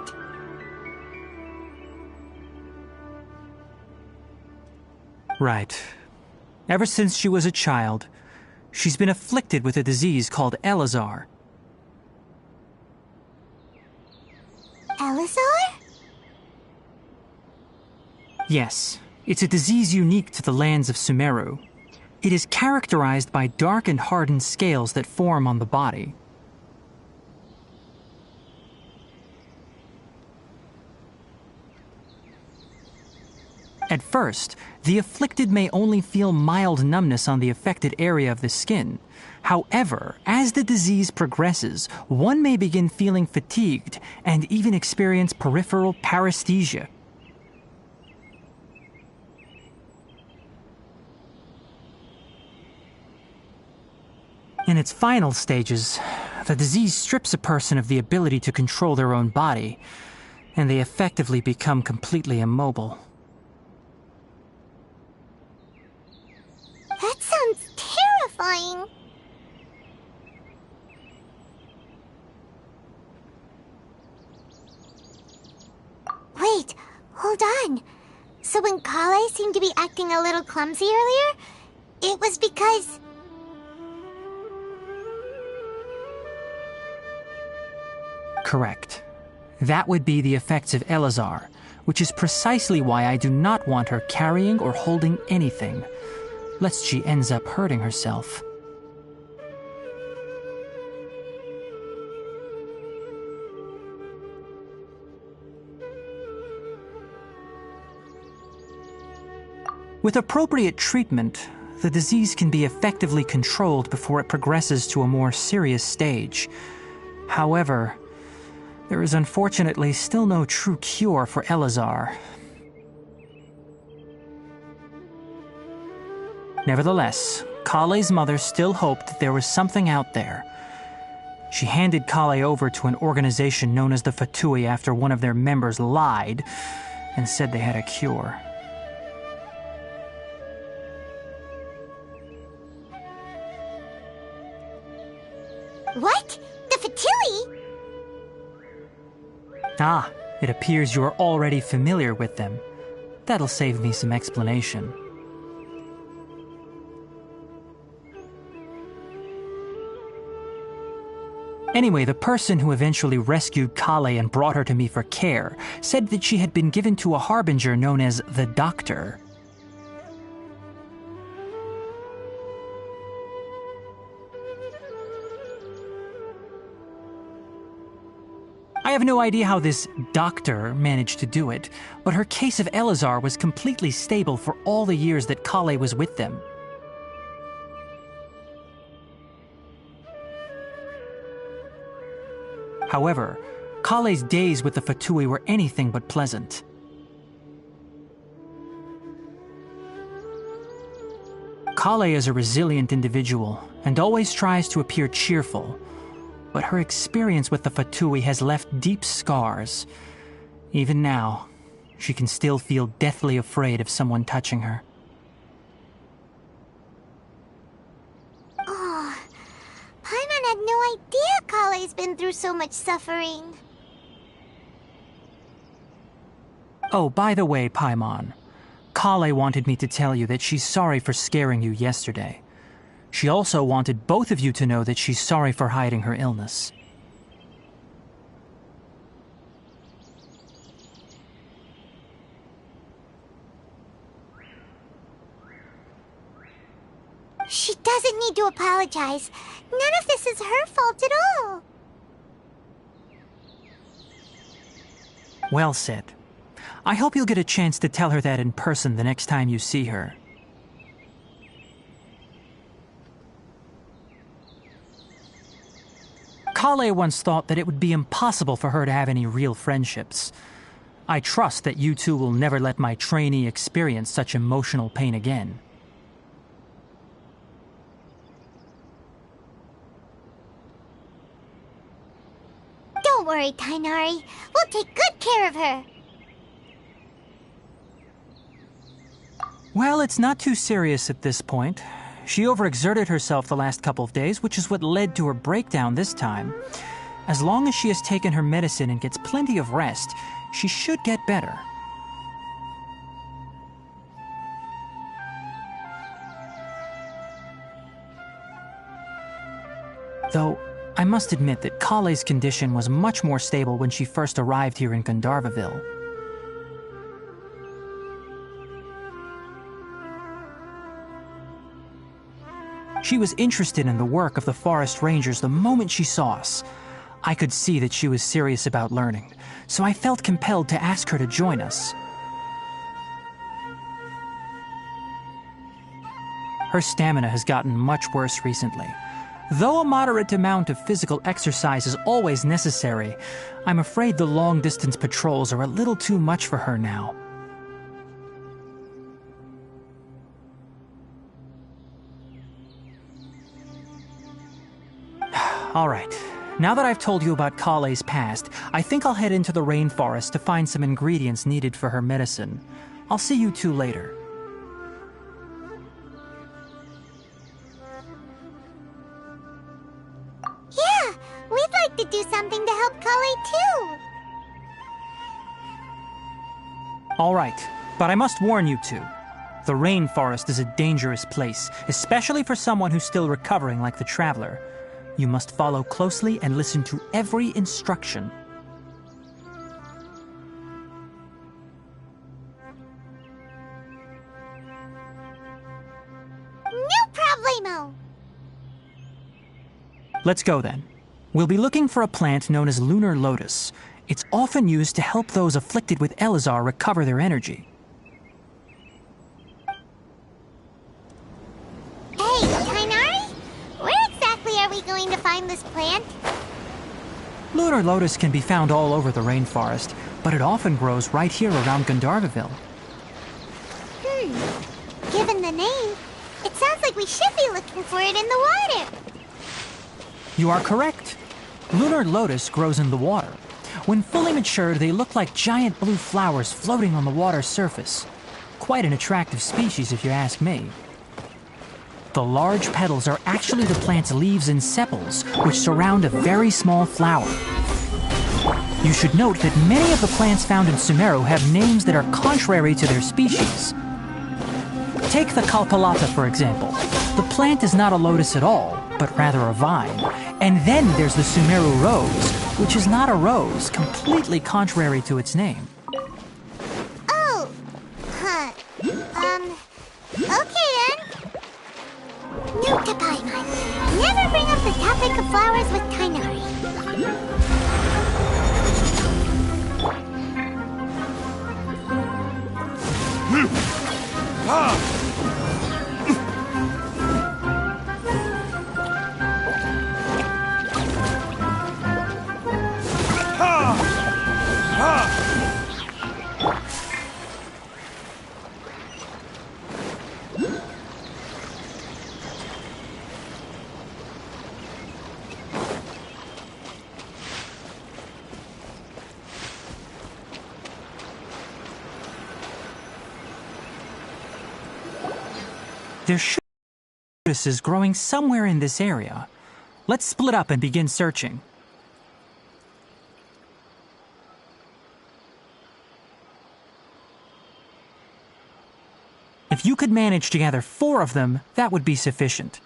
Right. Ever since she was a child, she's been afflicted with a disease called Elazar. Elazar? Yes, it's a disease unique to the lands of Sumeru. It is characterized by dark and hardened scales that form on the body. At first, the afflicted may only feel mild numbness on the affected area of the skin. However, as the disease progresses, one may begin feeling fatigued and even experience peripheral paresthesia. In its final stages, the disease strips a person of the ability to control their own body, and they effectively become completely immobile. Hold on. So when Kale seemed to be acting a little clumsy earlier, it was because... Correct. That would be the effects of Elazar, which is precisely why I do not want her carrying or holding anything, lest she ends up hurting herself. With appropriate treatment, the disease can be effectively controlled before it progresses to a more serious stage. However, there is unfortunately still no true cure for Elazar. Nevertheless, Kale's mother still hoped that there was something out there. She handed Kale over to an organization known as the Fatui after one of their members lied and said they had a cure. What? The Fatui? Ah, it appears you are already familiar with them. That'll save me some explanation. Anyway, the person who eventually rescued Kale and brought her to me for care said that she had been given to a harbinger known as the Doctor. I have no idea how this doctor managed to do it, but her case of Elazar was completely stable for all the years that Kale was with them. However, Kale's days with the Fatui were anything but pleasant. Kale is a resilient individual and always tries to appear cheerful. But her experience with the Fatui has left deep scars. Even now, she can still feel deathly afraid of someone touching her. Oh, Paimon had no idea Kale's been through so much suffering. Oh, by the way, Paimon, Kale wanted me to tell you that she's sorry for scaring you yesterday. She also wanted both of you to know that she's sorry for hiding her illness. She doesn't need to apologize. None of this is her fault at all. Well said. I hope you'll get a chance to tell her that in person the next time you see her. Kale once thought that it would be impossible for her to have any real friendships. I trust that you two will never let my trainee experience such emotional pain again. Don't worry, Tainari. We'll take good care of her. Well, it's not too serious at this point. She overexerted herself the last couple of days, which is what led to her breakdown this time. As long as she has taken her medicine and gets plenty of rest, she should get better. Though, I must admit that Kale's condition was much more stable when she first arrived here in Gandharvaville. She was interested in the work of the forest rangers the moment she saw us. I could see that she was serious about learning, so I felt compelled to ask her to join us. Her stamina has gotten much worse recently. Though a moderate amount of physical exercise is always necessary, I'm afraid the long-distance patrols are a little too much for her now. All right. Now that I've told you about Kale's past, I think I'll head into the rainforest to find some ingredients needed for her medicine. I'll see you two later. Yeah, we'd like to do something to help Kale too. All right, but I must warn you two. The rainforest is a dangerous place, especially for someone who's still recovering like the traveler. You must follow closely and listen to every instruction. No problemo! Let's go then. We'll be looking for a plant known as lunar lotus. It's often used to help those afflicted with Elazar recover their energy. Hey, Tainari? Where exactly are we going to find this plant? Lunar lotus can be found all over the rainforest, but it often grows right here around Gandharvaville. Given the name, it sounds like we should be looking for it in the water. You are correct. Lunar lotus grows in the water. When fully matured, they look like giant blue flowers floating on the water's surface. Quite an attractive species, if you ask me. The large petals are actually the plant's leaves and sepals, which surround a very small flower. You should note that many of the plants found in Sumeru have names that are contrary to their species. Take the Kalpalata, for example. The plant is not a lotus at all, but rather a vine. And then there's the Sumeru rose, which is not a rose, completely contrary to its name. Oh, huh. Okay then. Note to Paimon. Never bring up the topic of flowers with Tainari. There should be lotuses growing somewhere in this area. Let's split up and begin searching. If you could manage to gather 4 of them, that would be sufficient.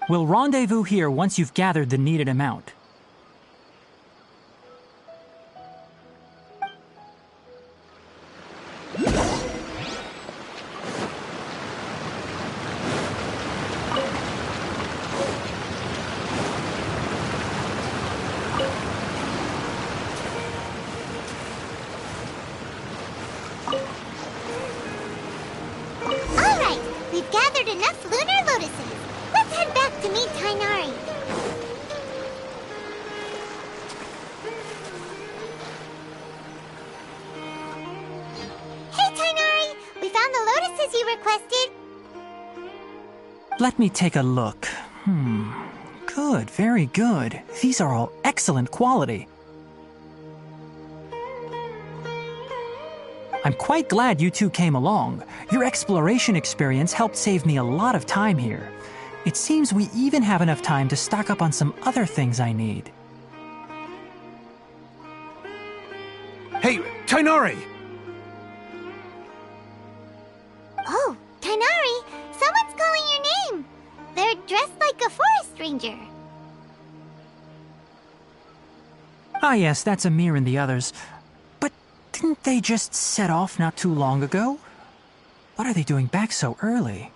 We'll rendezvous here once you've gathered the needed amount. Alright, we've gathered enough lunar lotuses. Let's head back to meet Tainari. Hey Tainari, we found the lotuses you requested. Let me take a look. Good, very good. These are all excellent quality. I'm quite glad you two came along. Your exploration experience helped save me a lot of time here. It seems we even have enough time to stock up on some other things I need. Hey, Tainari! Oh, Tainari, someone's calling your name. They're dressed like a forest ranger. Ah yes, that's Amir and the others. But didn't they just set off not too long ago? What are they doing back so early?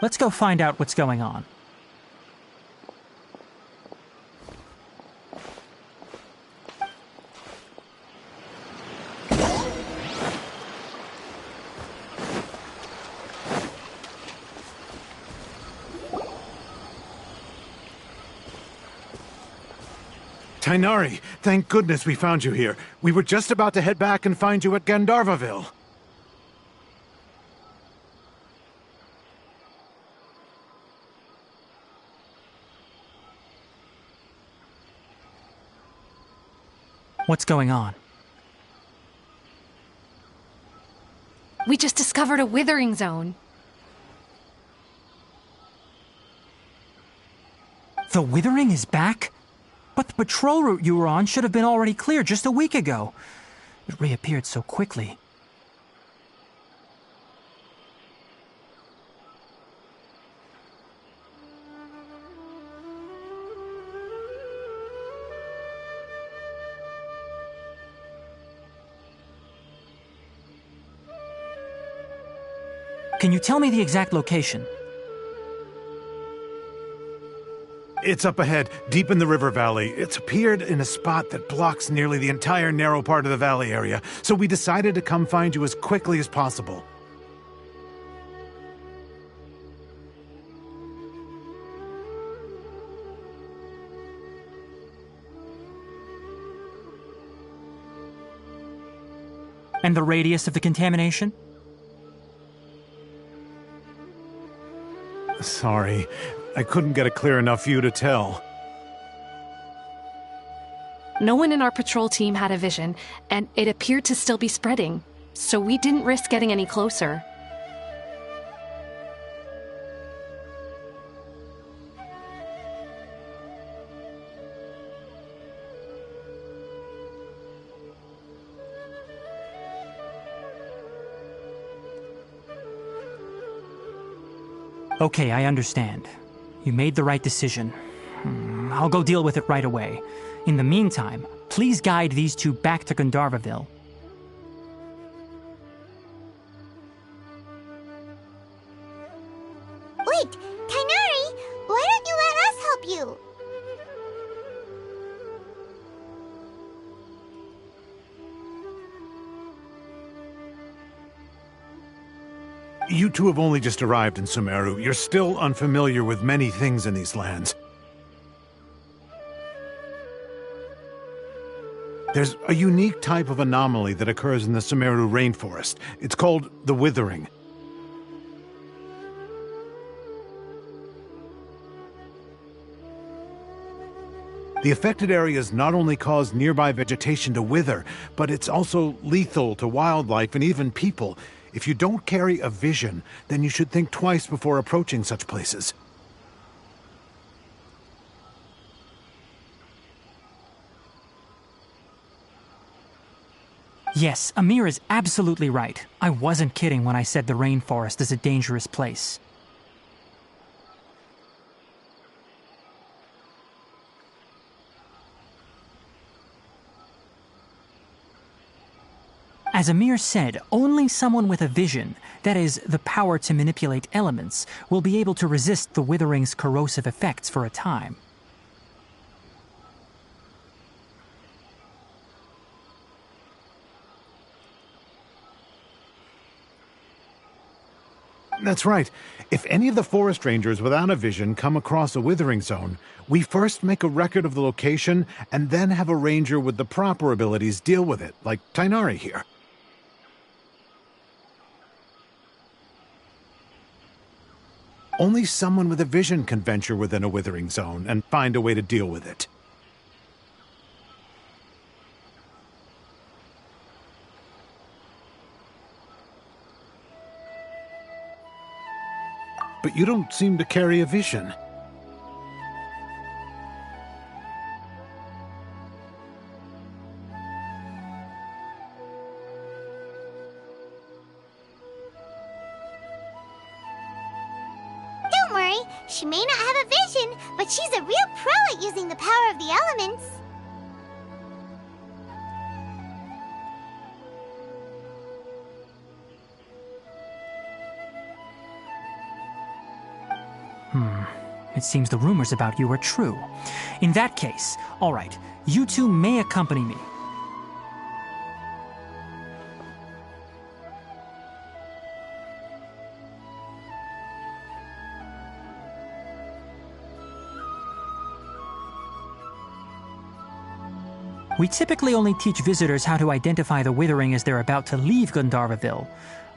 Let's go find out what's going on. Tainari, thank goodness we found you here. We were just about to head back and find you at Gandharvaville. What's going on? We just discovered a withering zone. The withering is back? But the patrol route you were on should have been already clear just a week ago. It reappeared so quickly. Can you tell me the exact location? It's up ahead, deep in the river valley. It's appeared in a spot that blocks nearly the entire narrow part of the valley area, so we decided to come find you as quickly as possible. And the radius of the contamination? Sorry, I couldn't get a clear enough view to tell. No one in our patrol team had a vision, and it appeared to still be spreading, so we didn't risk getting any closer. Okay, I understand. You made the right decision. I'll go deal with it right away. In the meantime, please guide these two back to Gandharvaville. Wait, Kainari, why don't you let us help you? You two have only just arrived in Sumeru. You're still unfamiliar with many things in these lands. There's a unique type of anomaly that occurs in the Sumeru rainforest. It's called the withering. The affected areas not only cause nearby vegetation to wither, but it's also lethal to wildlife and even people. If you don't carry a vision, then you should think twice before approaching such places. Yes, Amir is absolutely right. I wasn't kidding when I said the rainforest is a dangerous place. As Amir said, only someone with a vision, that is, the power to manipulate elements, will be able to resist the withering's corrosive effects for a time. That's right. If any of the forest rangers without a vision come across a withering zone, we first make a record of the location and then have a ranger with the proper abilities deal with it, like Tainari here. Only someone with a vision can venture within a withering zone and find a way to deal with it. But you don't seem to carry a vision. Don't worry, she may not have a vision, but she's a real pro at using the power of the elements. It seems the rumors about you are true. In that case, all right, you two may accompany me. We typically only teach visitors how to identify the withering as they're about to leave Gandharvaville.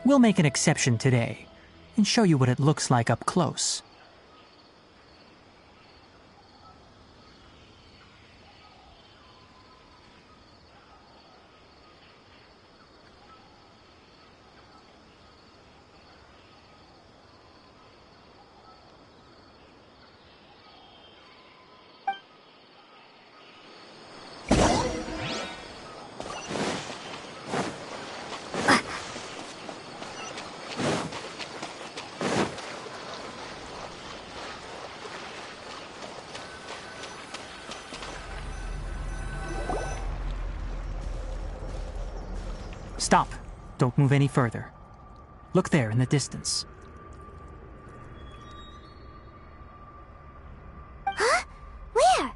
We'll make an exception today and show you what it looks like up close. Stop. Don't move any further. Look there in the distance. Huh? Where?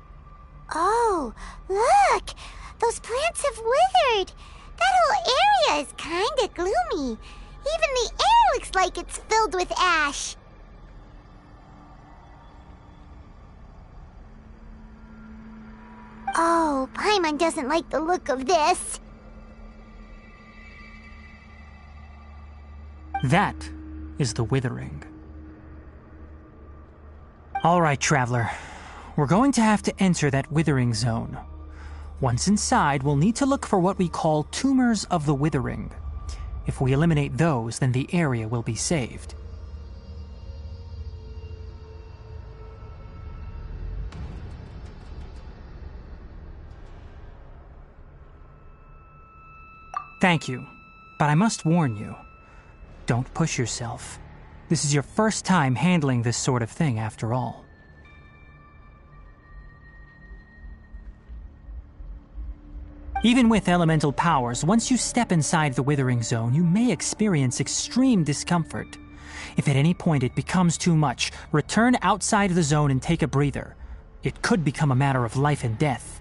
Oh, look! Those plants have withered! That whole area is kinda gloomy. Even the air looks like it's filled with ash. Oh, Paimon doesn't like the look of this. That is the withering. All right, traveler. We're going to have to enter that withering zone. Once inside, we'll need to look for what we call tumors of the withering. If we eliminate those, then the area will be saved. Thank you, but I must warn you. Don't push yourself. This is your first time handling this sort of thing, after all. Even with elemental powers, once you step inside the withering zone, you may experience extreme discomfort. If at any point it becomes too much, return outside the zone and take a breather. It could become a matter of life and death.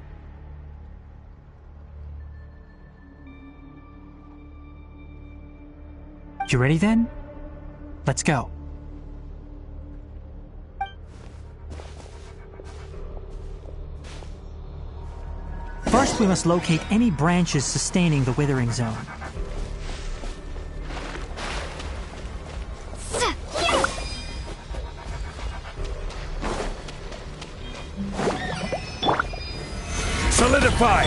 You ready then? Let's go. First, we must locate any branches sustaining the withering zone. Solidify!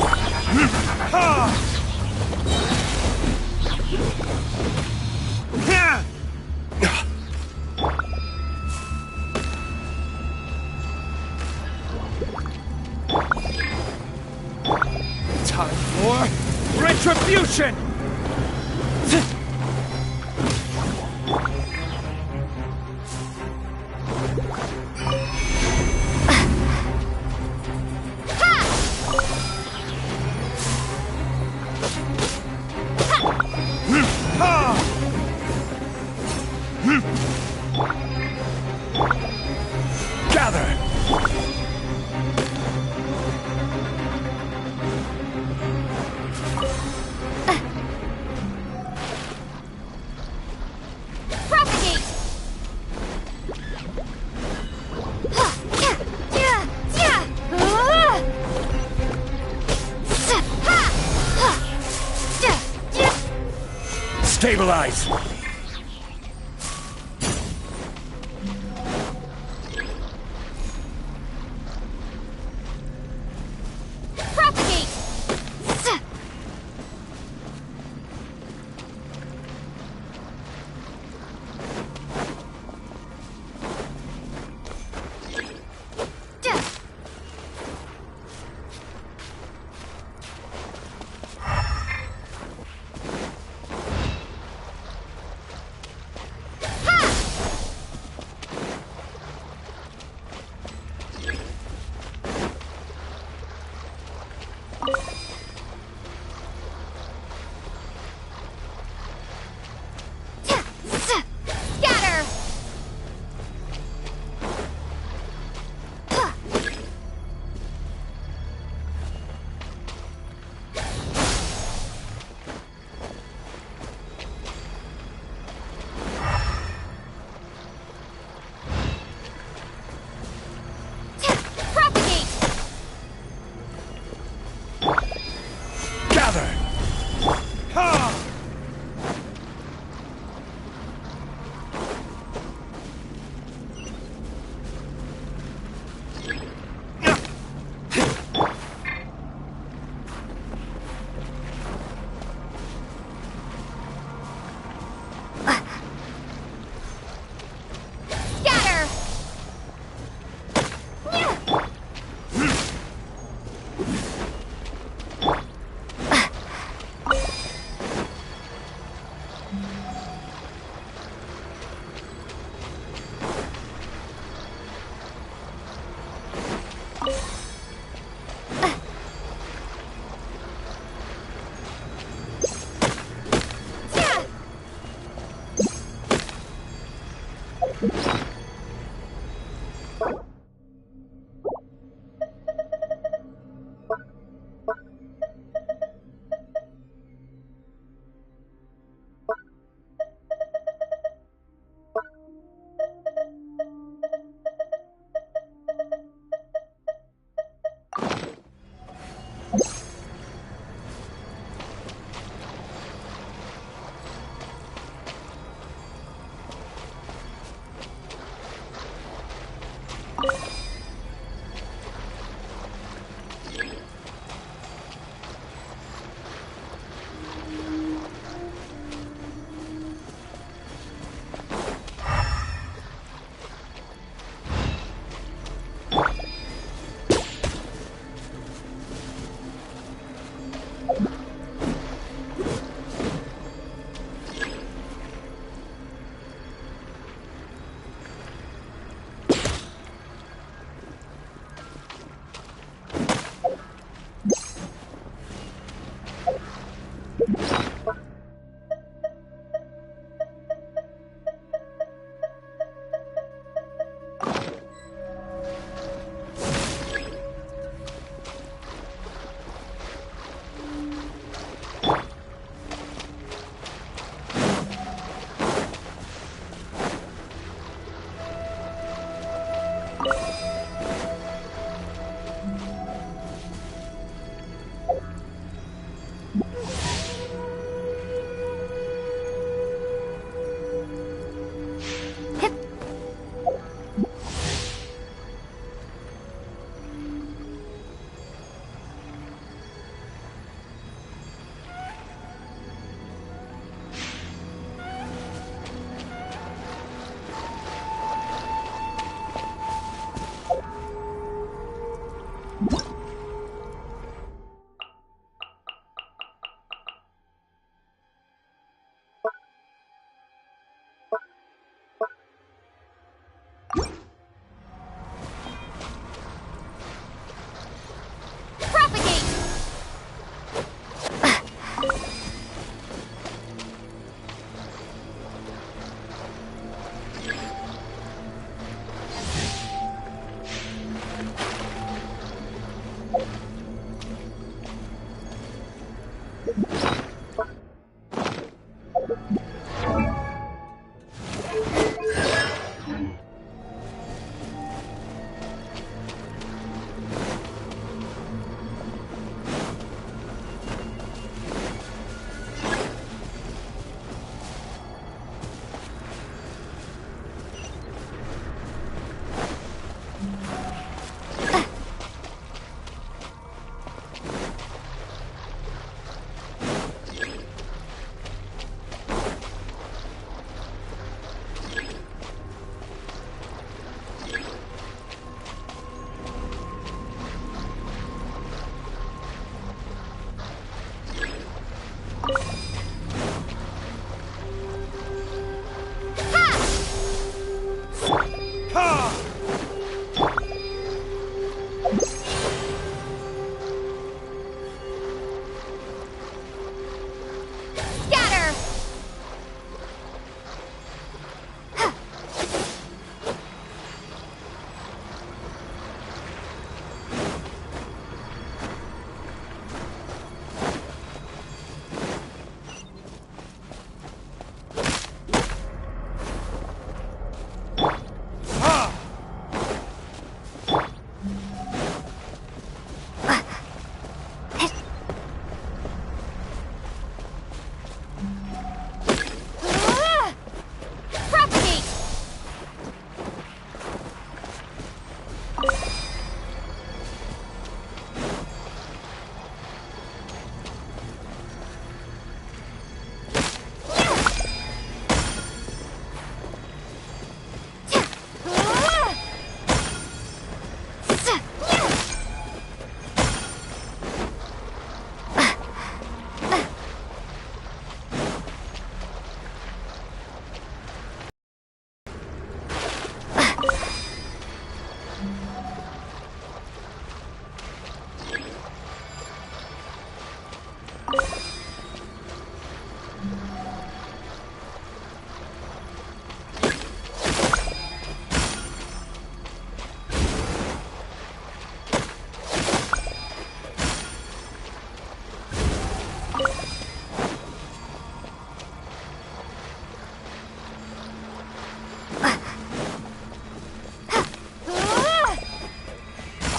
Time for retribution! Gather! Stabilize! Propagate!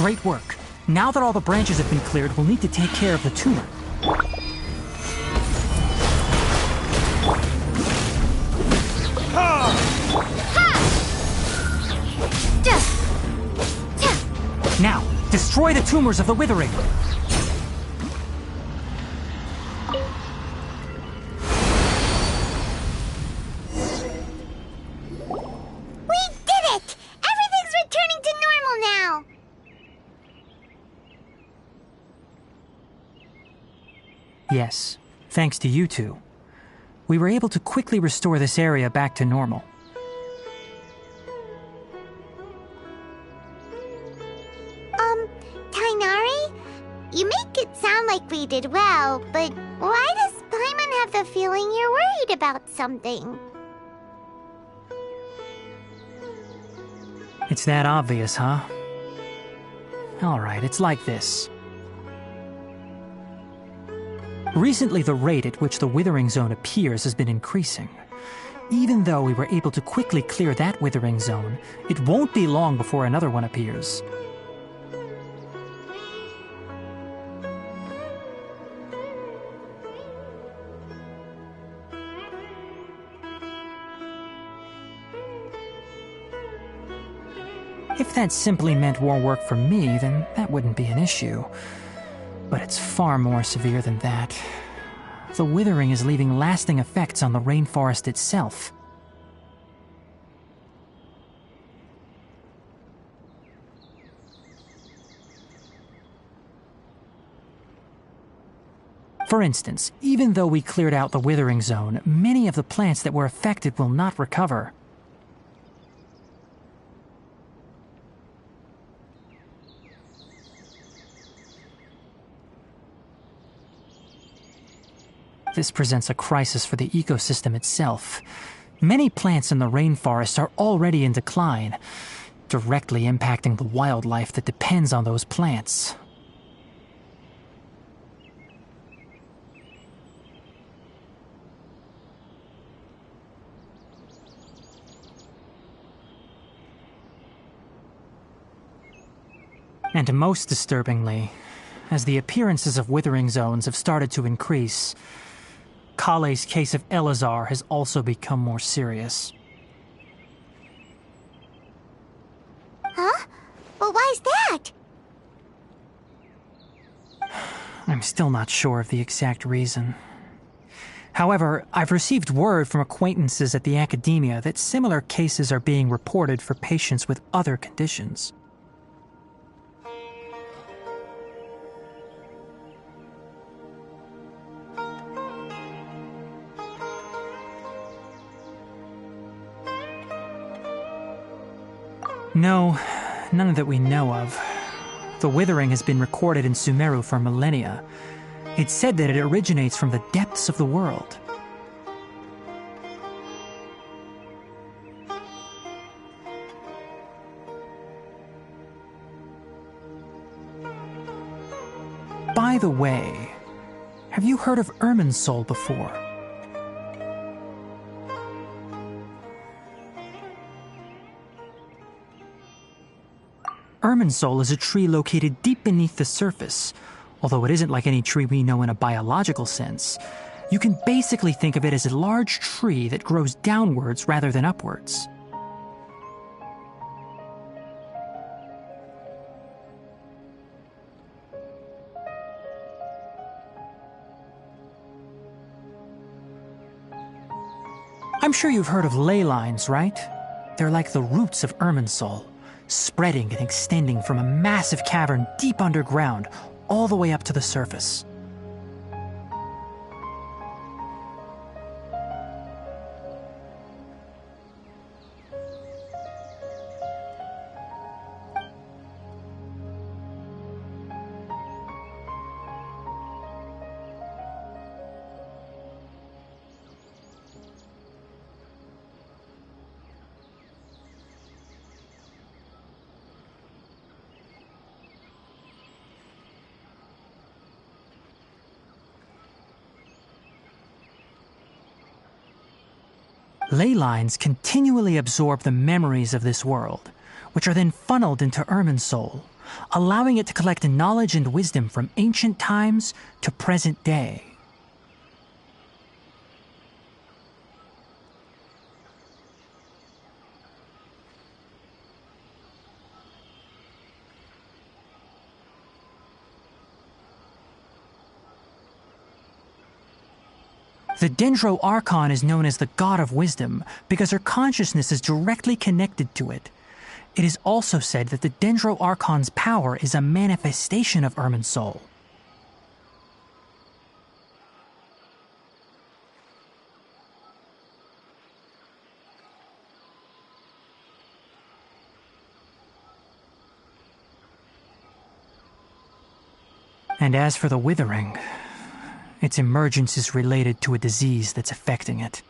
Great work. Now that all the branches have been cleared, we'll need to take care of the tumor. Now, destroy the tumors of the withering. We did it! Everything's returning to normal now! Yes, thanks to you two. We were able to quickly restore this area back to normal. Tainari? You make it sound like we did well, but why does Paimon have the feeling you're worried about something? It's that obvious, huh? Alright, it's like this. Recently, the rate at which the withering zone appears has been increasing. Even though we were able to quickly clear that withering zone, it won't be long before another one appears. If that simply meant more work for me, then that wouldn't be an issue. But it's far more severe than that. The withering is leaving lasting effects on the rainforest itself. For instance, even though we cleared out the withering zone, many of the plants that were affected will not recover. This presents a crisis for the ecosystem itself. Many plants in the rainforest are already in decline, directly impacting the wildlife that depends on those plants. And most disturbingly, as the appearances of withering zones have started to increase, Kale's case of Elazar has also become more serious. Huh? Well, why's that? I'm still not sure of the exact reason. However, I've received word from acquaintances at the academia that similar cases are being reported for patients with other conditions. No, none that we know of. The withering has been recorded in Sumeru for millennia. It's said that it originates from the depths of the world. By the way, have you heard of Irminsul before? Irminsul is a tree located deep beneath the surface. Although it isn't like any tree we know in a biological sense, you can basically think of it as a large tree that grows downwards rather than upwards. I'm sure you've heard of ley lines, right? They're like the roots of Irminsul, spreading and extending from a massive cavern deep underground all the way up to the surface. Ley lines continually absorb the memories of this world, which are then funneled into Irminsul, allowing it to collect knowledge and wisdom from ancient times to present day. The Dendro Archon is known as the God of Wisdom because her consciousness is directly connected to it. It is also said that the Dendro Archon's power is a manifestation of Irmin's soul. And as for the Withering, its emergence is related to a disease that's affecting it.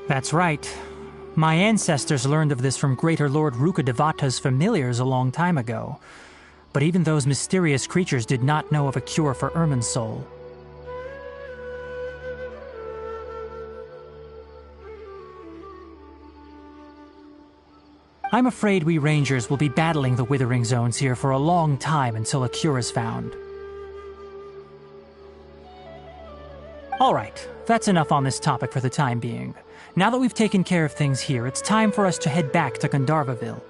That's right. My ancestors learned of this from Greater Lord Rukkhadevata's familiars a long time ago. But even those mysterious creatures did not know of a cure for Irmin's soul. I'm afraid we Rangers will be battling the Withering Zones here for a long time until a cure is found. Alright, that's enough on this topic for the time being. Now that we've taken care of things here, it's time for us to head back to Gandharvaville.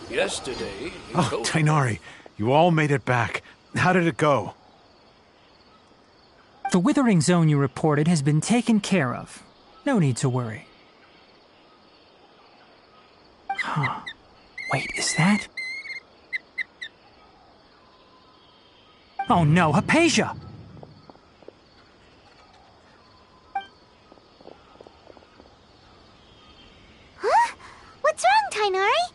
Yesterday, Oh, Tainari, you all made it back. How did it go? The Withering Zone you reported has been taken care of. No need to worry. Huh. Wait, is that? Oh no, Hypatia! Huh? What's wrong, Tainari?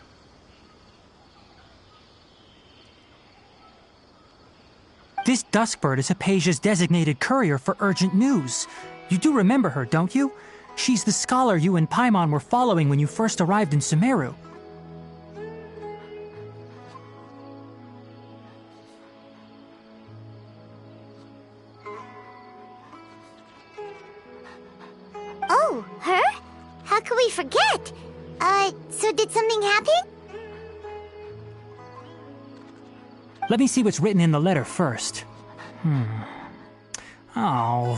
This Duskbird is Hypatia's designated courier for urgent news. You do remember her, don't you? She's the scholar you and Paimon were following when you first arrived in Sumeru. Oh, her? How could we forget? So did something happen? Let me see what's written in the letter first. Oh.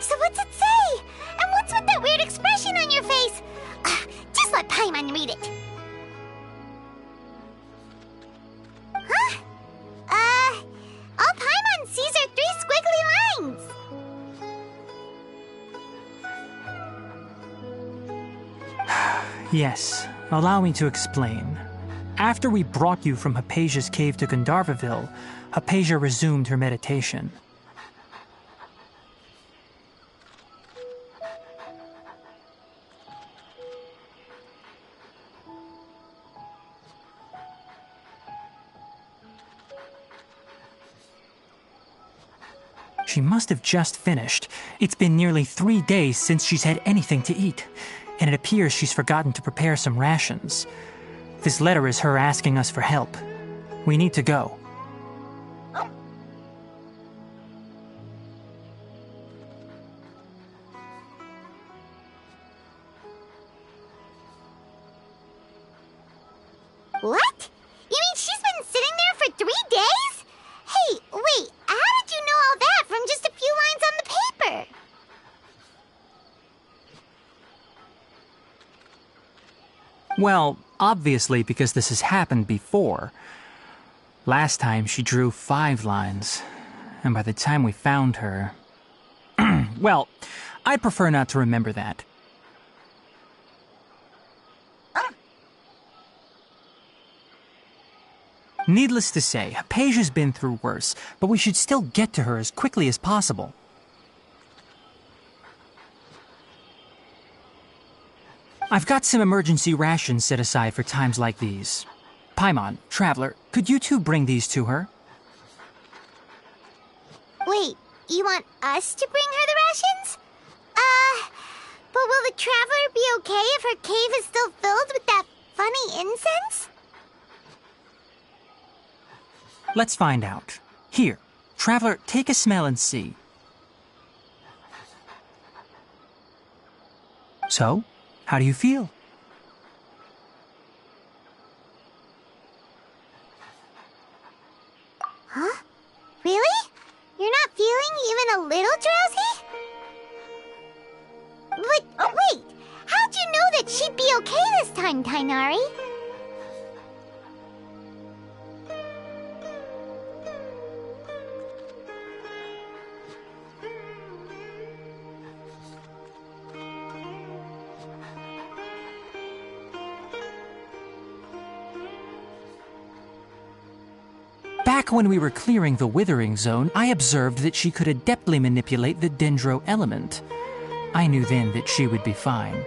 So what's it say? And what's with that weird expression on your face? Just let Paimon read it. Huh? Yes, allow me to explain. After we brought you from Hypatia's cave to Gandharvaville, Hypatia resumed her meditation. She must have just finished. It's been nearly 3 days since she's had anything to eat, and it appears she's forgotten to prepare some rations. This letter is her asking us for help. We need to go. What? You mean she's been sitting there for 3 days? Hey, wait, how did you know all that from just a few lines on the paper? Well, obviously because this has happened before. Last time she drew 5 lines, and by the time we found her... Well, I'd prefer not to remember that. Needless to say, Hypatia's been through worse, but we should still get to her as quickly as possible. I've got some emergency rations set aside for times like these. Paimon, Traveler, could you two bring these to her? Wait, you want us to bring her the rations? But will the Traveler be okay if her cave is still filled with that funny incense? Let's find out. Here, Traveler, take a smell and see. So, how do you feel? Huh? Really? You're not feeling even a little drowsy? But wait, how'd you know that she'd be okay this time, Tainari? Back when we were clearing the Withering Zone, I observed that she could adeptly manipulate the Dendro element. I knew then that she would be fine.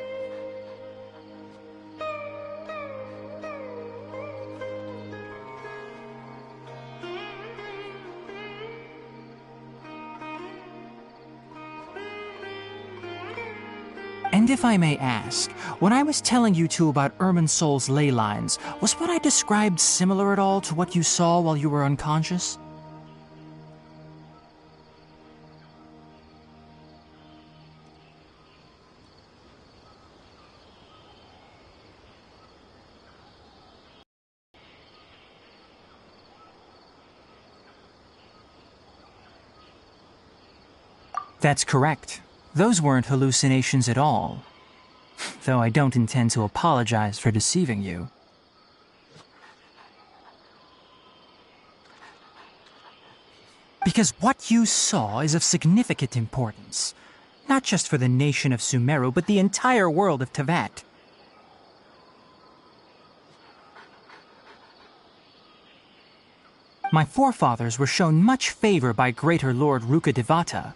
And if I may ask, when I was telling you two about Irminsul's ley lines, was what I described similar at all to what you saw while you were unconscious? That's correct. Those weren't hallucinations at all. Though I don't intend to apologize for deceiving you. Because what you saw is of significant importance. Not just for the nation of Sumeru, but the entire world of Teyvat. My forefathers were shown much favor by Greater Lord Rukkhadevata.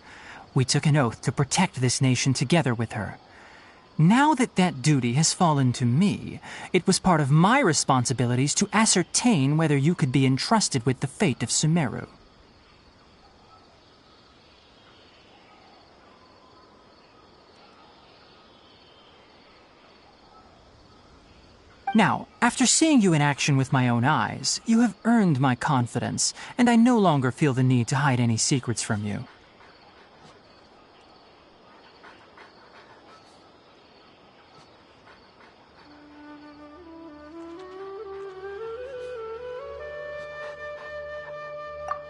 We took an oath to protect this nation together with her. Now that that duty has fallen to me, it was part of my responsibilities to ascertain whether you could be entrusted with the fate of Sumeru. Now, after seeing you in action with my own eyes, you have earned my confidence, and I no longer feel the need to hide any secrets from you.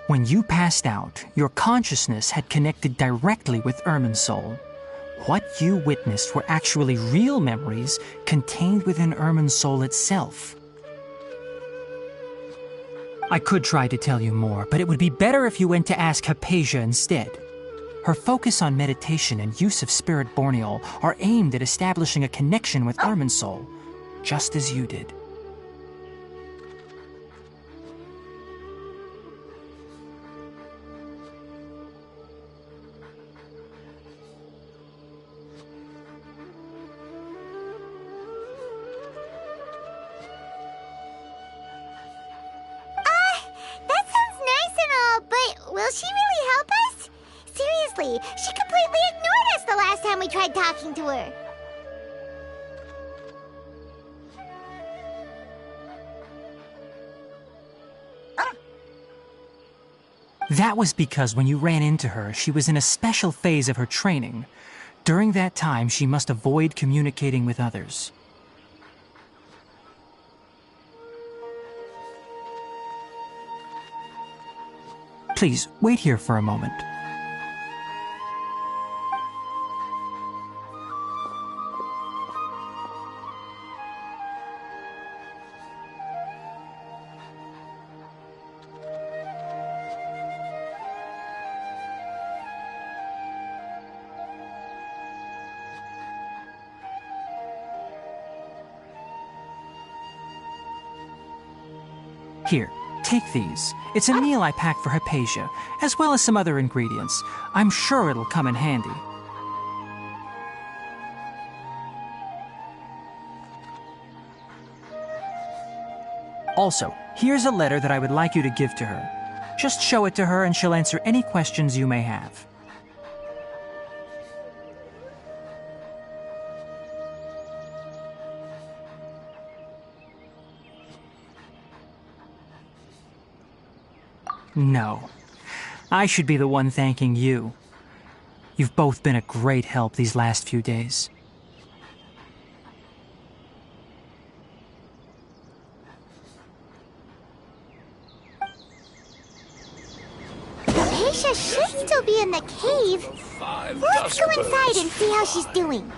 When you passed out, your consciousness had connected directly with Irminsul. What you witnessed were actually real memories contained within Irminsul itself. I could try to tell you more, but it would be better if you went to ask Hypatia instead. Her focus on meditation and use of Spirit Borneol are aimed at establishing a connection with Irminsul, just as you did. That sounds nice and all, but will she really help us? Seriously, she completely ignored us the last time we tried talking to her. That was because when you ran into her, she was in a special phase of her training. During that time, she must avoid communicating with others. Please, wait here for a moment. Here, take these. It's a meal I packed for Hypatia, as well as some other ingredients. I'm sure it'll come in handy. Also, here's a letter that I would like you to give to her. Just show it to her and she'll answer any questions you may have. No. I should be the one thanking you. You've both been a great help these last few days. Hypatia should still be in the cave. Let's go inside and see how she's doing.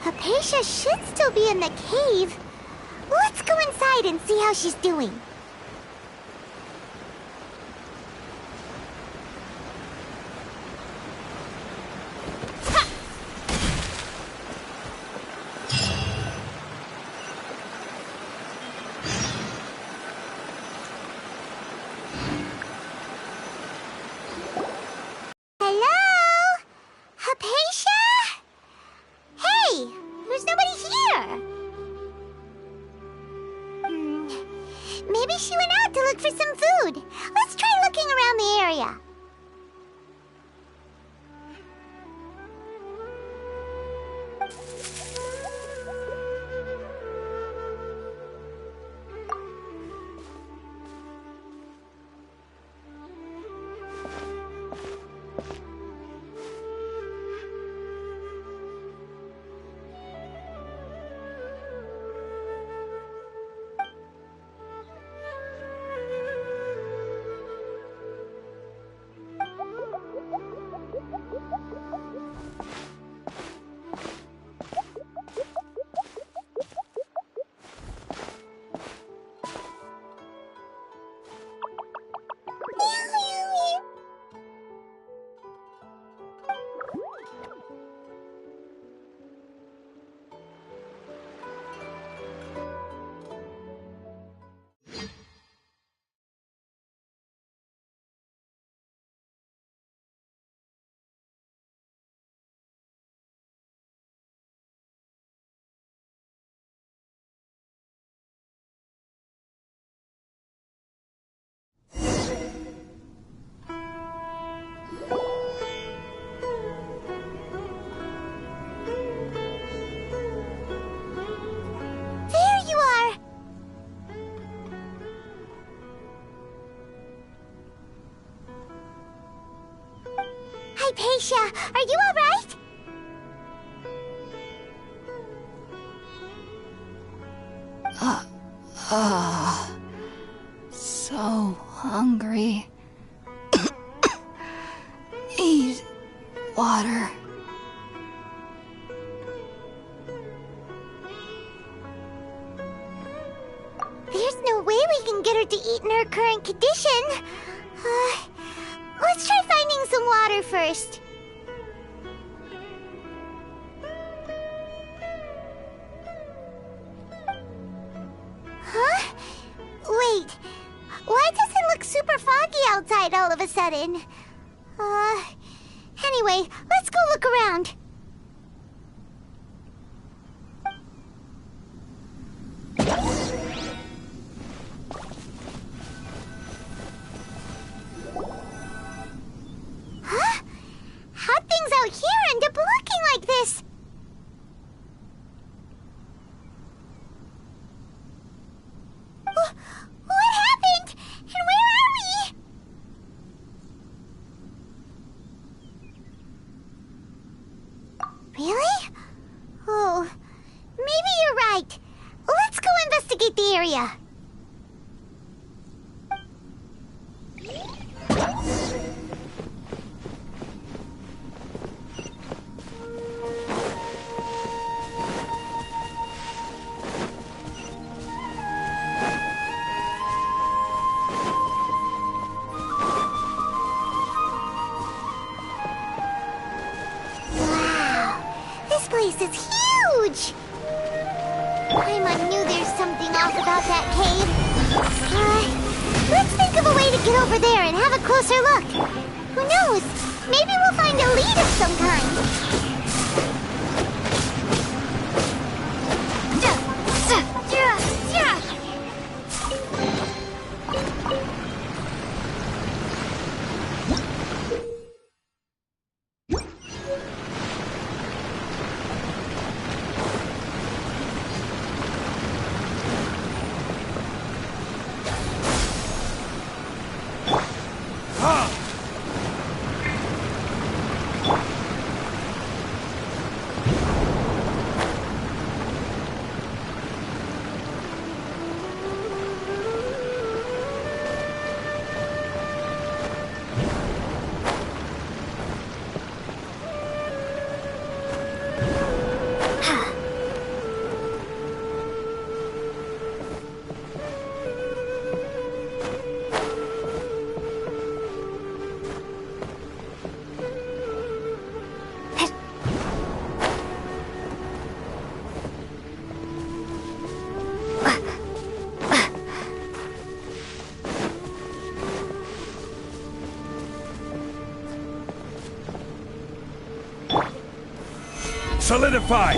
Hypatia should still be in the cave. Let's go inside and see how she's doing. Hello? Hypatia? Hey, there's nobody here. Maybe she went out to look for some food. Let's try looking around the area. Hypatia, are you alright? So hungry. Need water. There's no way we can get her to eat in her current condition. Let's try finding some water first. Huh? Wait. Why does it look super foggy outside all of a sudden? Anyway, let's go look around. Huh? How'd things out here end up looking like this? What happened? And where are we? Really? Oh, maybe you're right. Let's go investigate the area. This place is huge! Paimon knew there's something off about that cave. Let's think of a way to get over there and have a closer look. Who knows? Maybe we'll find a lead of some kind. Solidify!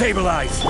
Stabilize!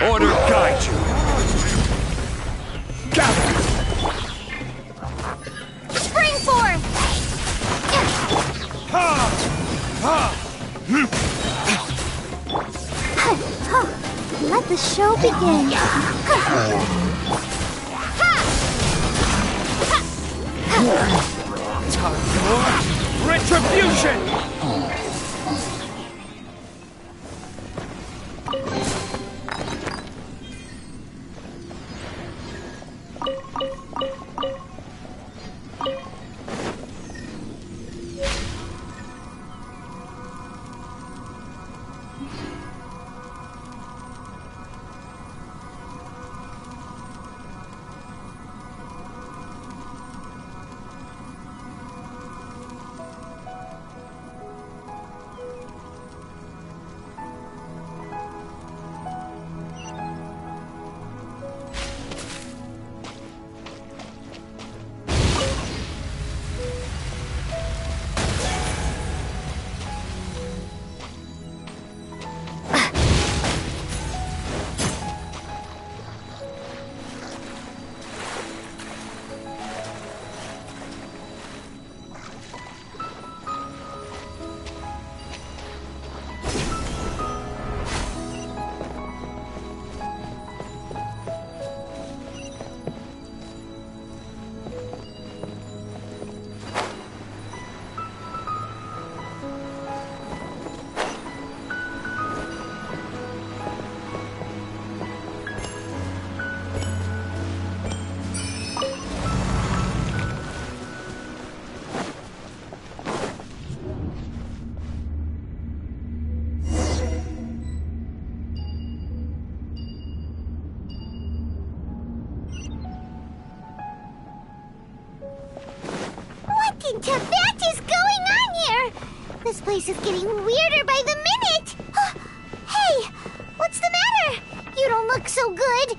Order guide you! Gather! Spring form! Ha! Ha! Let the show begin. Time for retribution! In Tibet is going on here? This place is getting weirder by the minute. Hey, what's the matter? You don't look so good.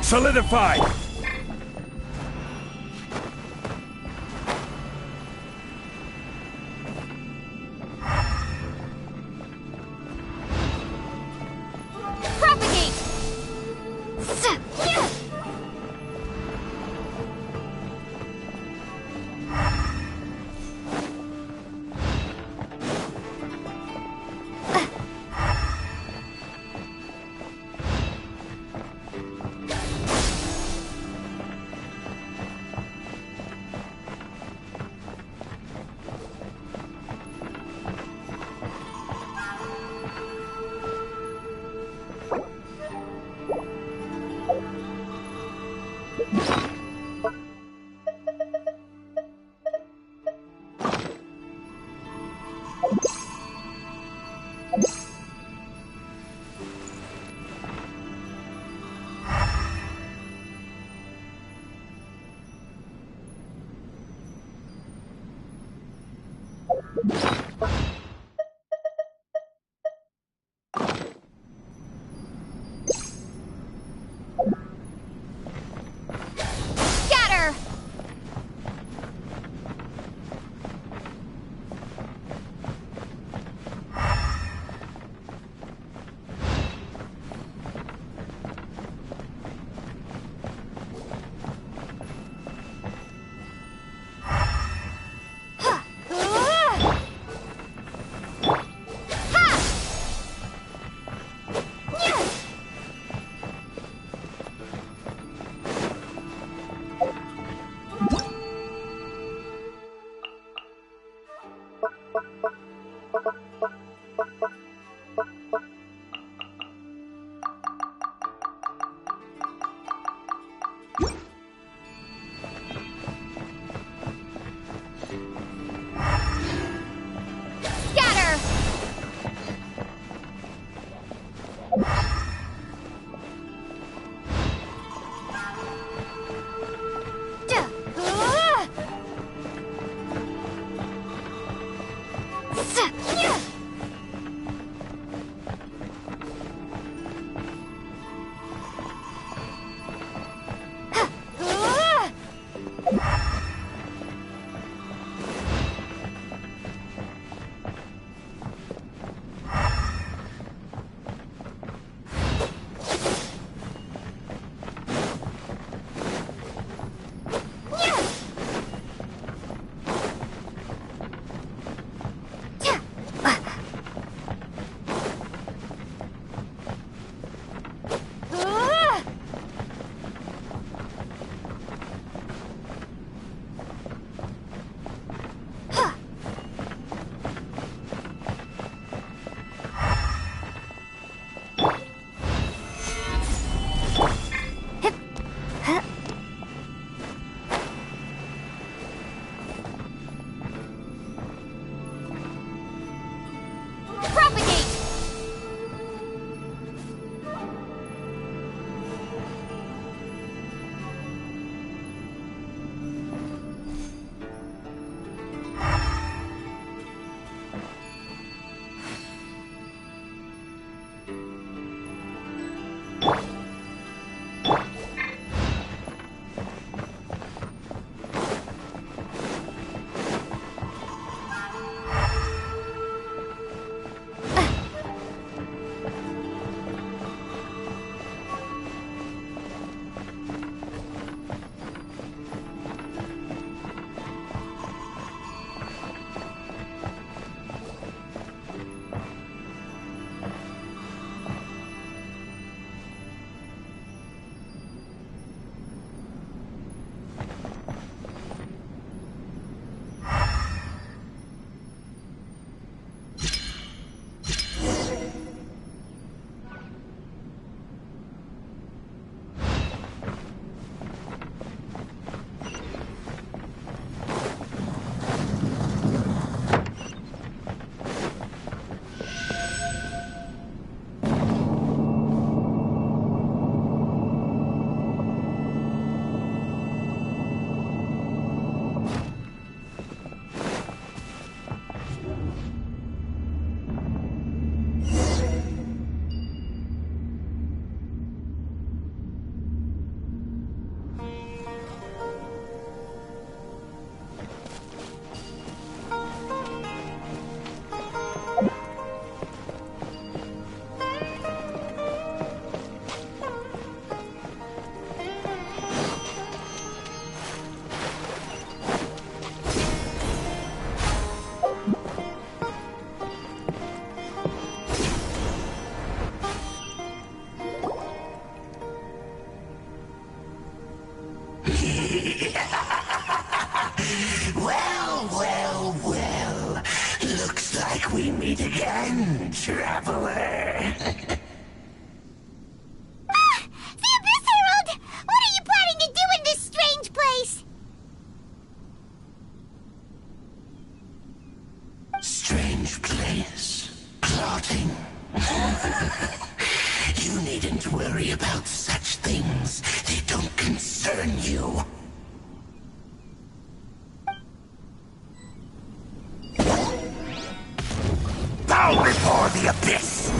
Solidify! Propagate! Scatter! Scatter! we meet again, traveler. The Abyss Herald! What are you planning to do in this strange place? Strange place. Plotting. You needn't worry about such things. They don't concern you. Bow before the abyss!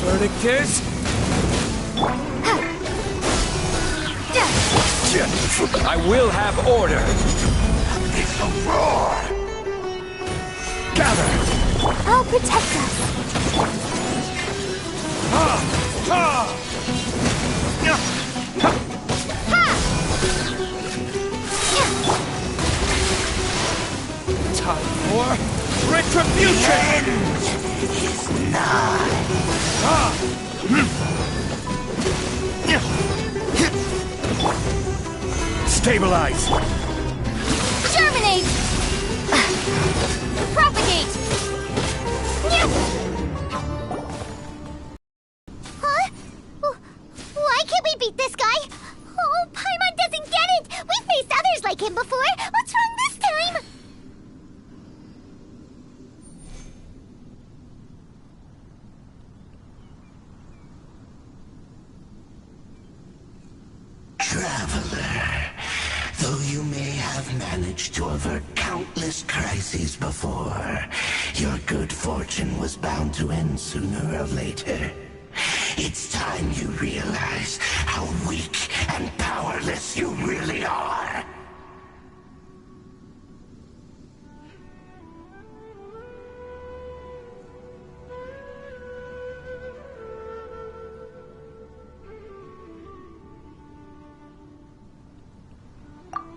Verdict is... I will have order. It's a roar! Gather! I'll protect us. Time for retribution! Is nigh. Stabilize! Germinate! Propagate! Huh? Why can't we beat this guy? Oh, Paimon doesn't get it! We faced others like him before! What's wrong this time? Traveler, though you may have managed to avert countless crises before, your good fortune was bound to end sooner or later. It's time you realize how weak and powerless you really are.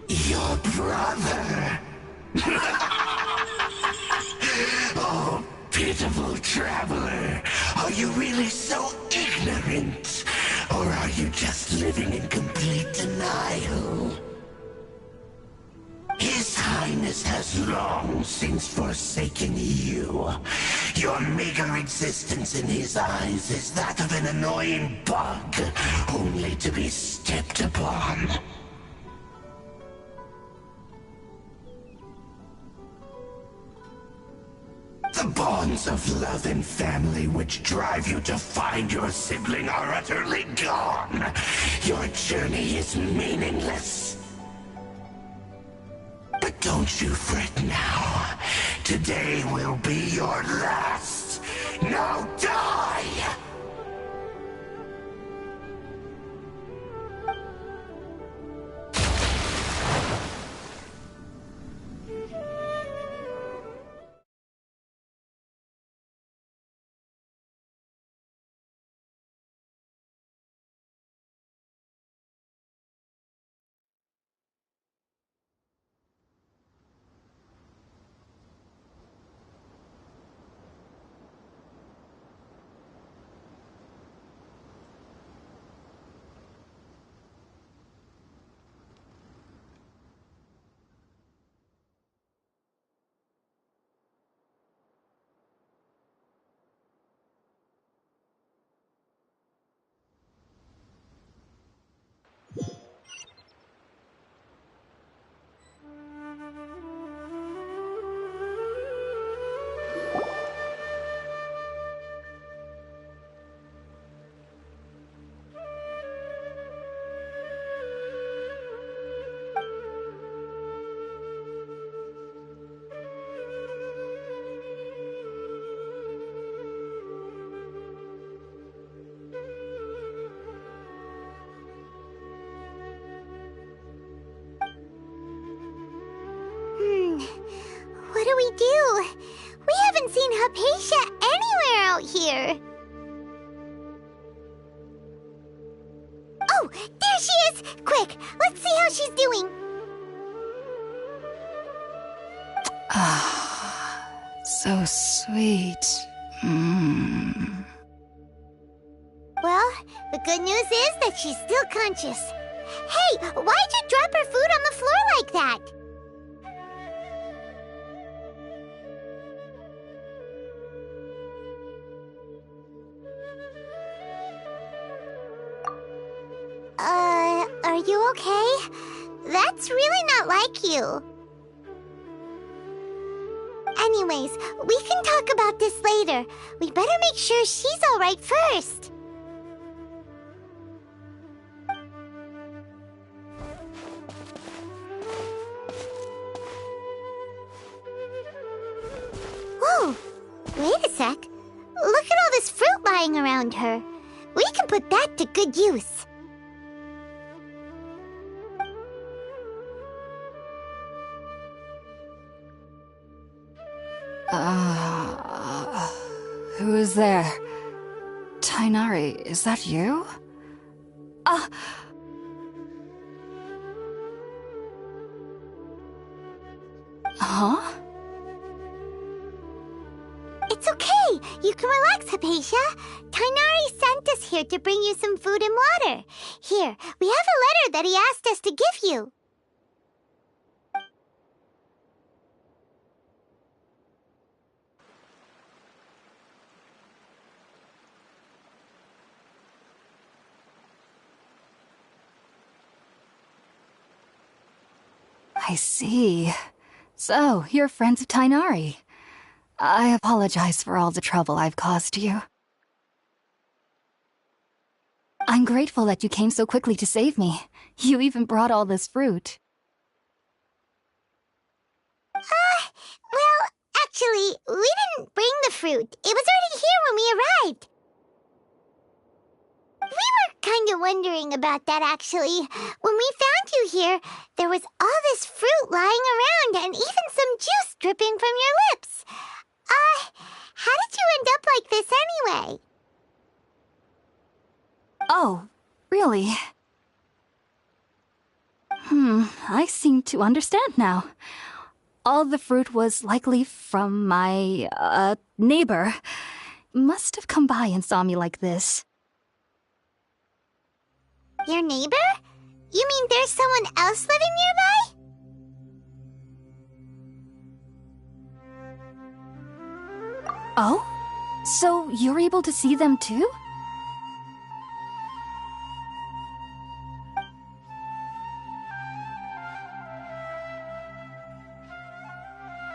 Your brother? Oh, pitiful traveler. Are you really so ignorant? Or are you just living in complete denial? His Highness has long since forsaken you. Your meager existence in his eyes is that of an annoying bug, only to be stepped upon. The bonds of love and family which drive you to find your sibling are utterly gone. Your journey is meaningless. But don't you fret now. Today will be your last. Now die! What do we do? We haven't seen Hypatia anywhere out here. Oh, there she is! Quick, let's see how she's doing. Ah, so sweet. Mmm. Well, the good news is that she's still conscious. Hey, why'd you drop her food on the floor like that? Okay, that's really not like you. Anyways, we can talk about this later. We better make sure she's alright first. Whoa, wait a sec. Look at all this fruit lying around her. We can put that to good use. Who is there? Tainari, is that you? Huh? It's okay. You can relax, Hypatia. Tainari sent us here to bring you some food and water. Here, we have a letter that he asked us to give you. I see. So, you're friends of Tainari. I apologize for all the trouble I've caused you. I'm grateful that you came so quickly to save me. You even brought all this fruit. Well, actually, we didn't bring the fruit. It was already here when we arrived. We were kind of wondering about that, actually. When we found you here, there was all this fruit lying around and even some juice dripping from your lips. How did you end up like this anyway? Oh, really? I seem to understand now. All the fruit was likely from my, neighbor. Must have come by and saw me like this. Your neighbor? You mean there's someone else living nearby? Oh? So you're able to see them too?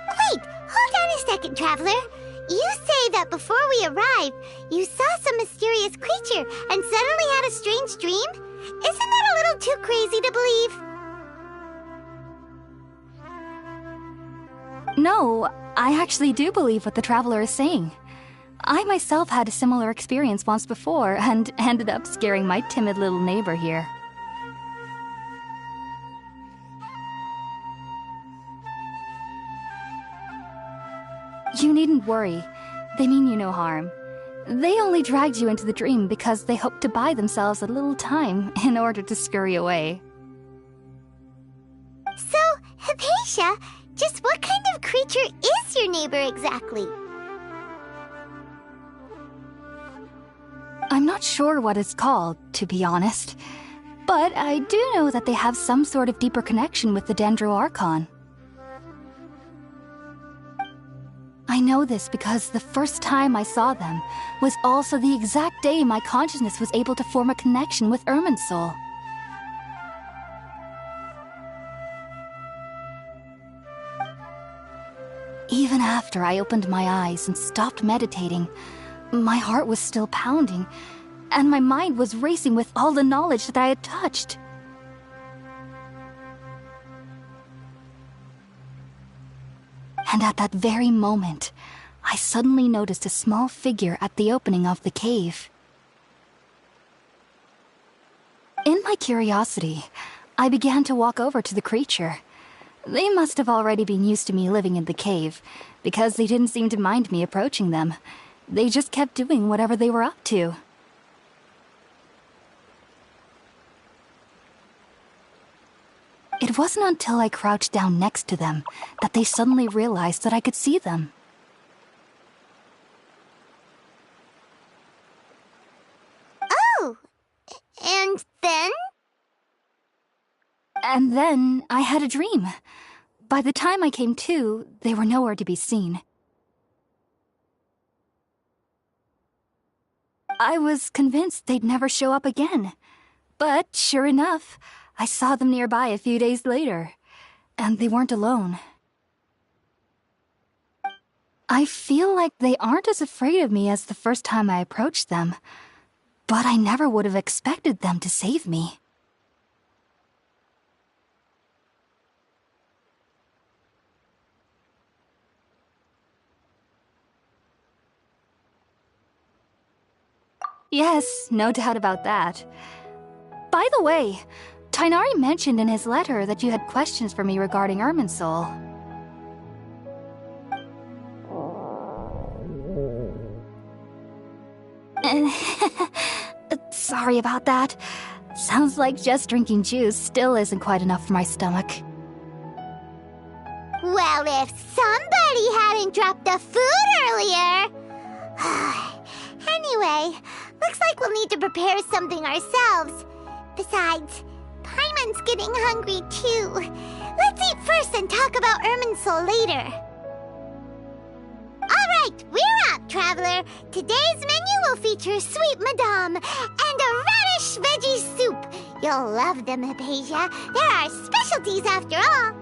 Wait, hold on a second, Traveler. You say that before we arrived, you saw some mysterious creature and suddenly had a strange dream? Isn't that a little too crazy to believe? No, I actually do believe what the Traveler is saying. I myself had a similar experience once before and ended up scaring my timid little neighbor here. You needn't worry. They mean you no harm. They only dragged you into the dream because they hoped to buy themselves a little time in order to scurry away. So, Hypatia, just what kind of creature is your neighbor exactly? I'm not sure what it's called, to be honest. But I do know that they have some sort of deeper connection with the Dendro Archon. I know this because the first time I saw them was also the exact day my consciousness was able to form a connection with Irminsul. Even after I opened my eyes and stopped meditating, my heart was still pounding, and my mind was racing with all the knowledge that I had touched. And at that very moment, I suddenly noticed a small figure at the opening of the cave. In my curiosity, I began to walk over to the creature. They must have already been used to me living in the cave, because they didn't seem to mind me approaching them. They just kept doing whatever they were up to. It wasn't until I crouched down next to them that they suddenly realized that I could see them. Oh, and then? And then I had a dream. By the time I came to, they were nowhere to be seen. I was convinced they'd never show up again. But sure enough, I saw them nearby a few days later, and they weren't alone. I feel like they aren't as afraid of me as the first time I approached them, but I never would have expected them to save me. Yes, no doubt about that. By the way, Tighnari mentioned in his letter that you had questions for me regarding Irminsul. Sorry about that. Sounds like just drinking juice still isn't quite enough for my stomach. Well, if somebody hadn't dropped the food earlier... Anyway, looks like we'll need to prepare something ourselves. Besides, Paimon's getting hungry too. Let's eat first and talk about Irminsul later. Alright, we're up, Traveler. Today's menu will feature sweet madame and a radish veggie soup. You'll love them, Hypatia. They're our specialties after all.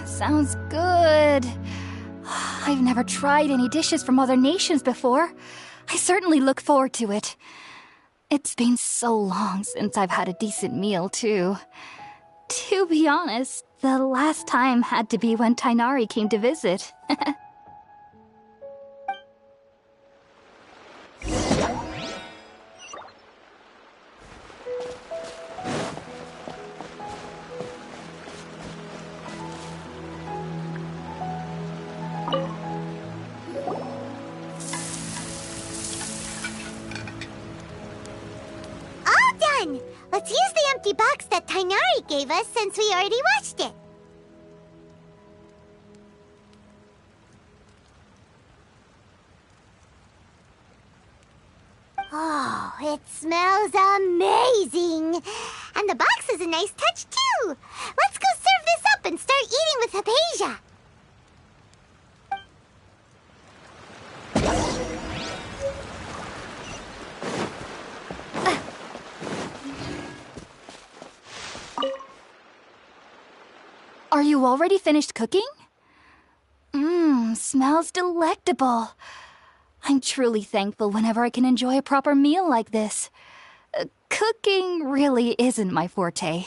Sounds good. I've never tried any dishes from other nations before. I certainly look forward to it. It's been so long since I've had a decent meal, too. To be honest, the last time had to be when Tighnari came to visit. Let's use the empty box that Tighnari gave us since we already watched it. Oh, it smells amazing. And the box is a nice touch too. Let's go serve this up and start eating with Hypatia. Are you already finished cooking? Smells delectable. I'm truly thankful whenever I can enjoy a proper meal like this. Cooking really isn't my forte.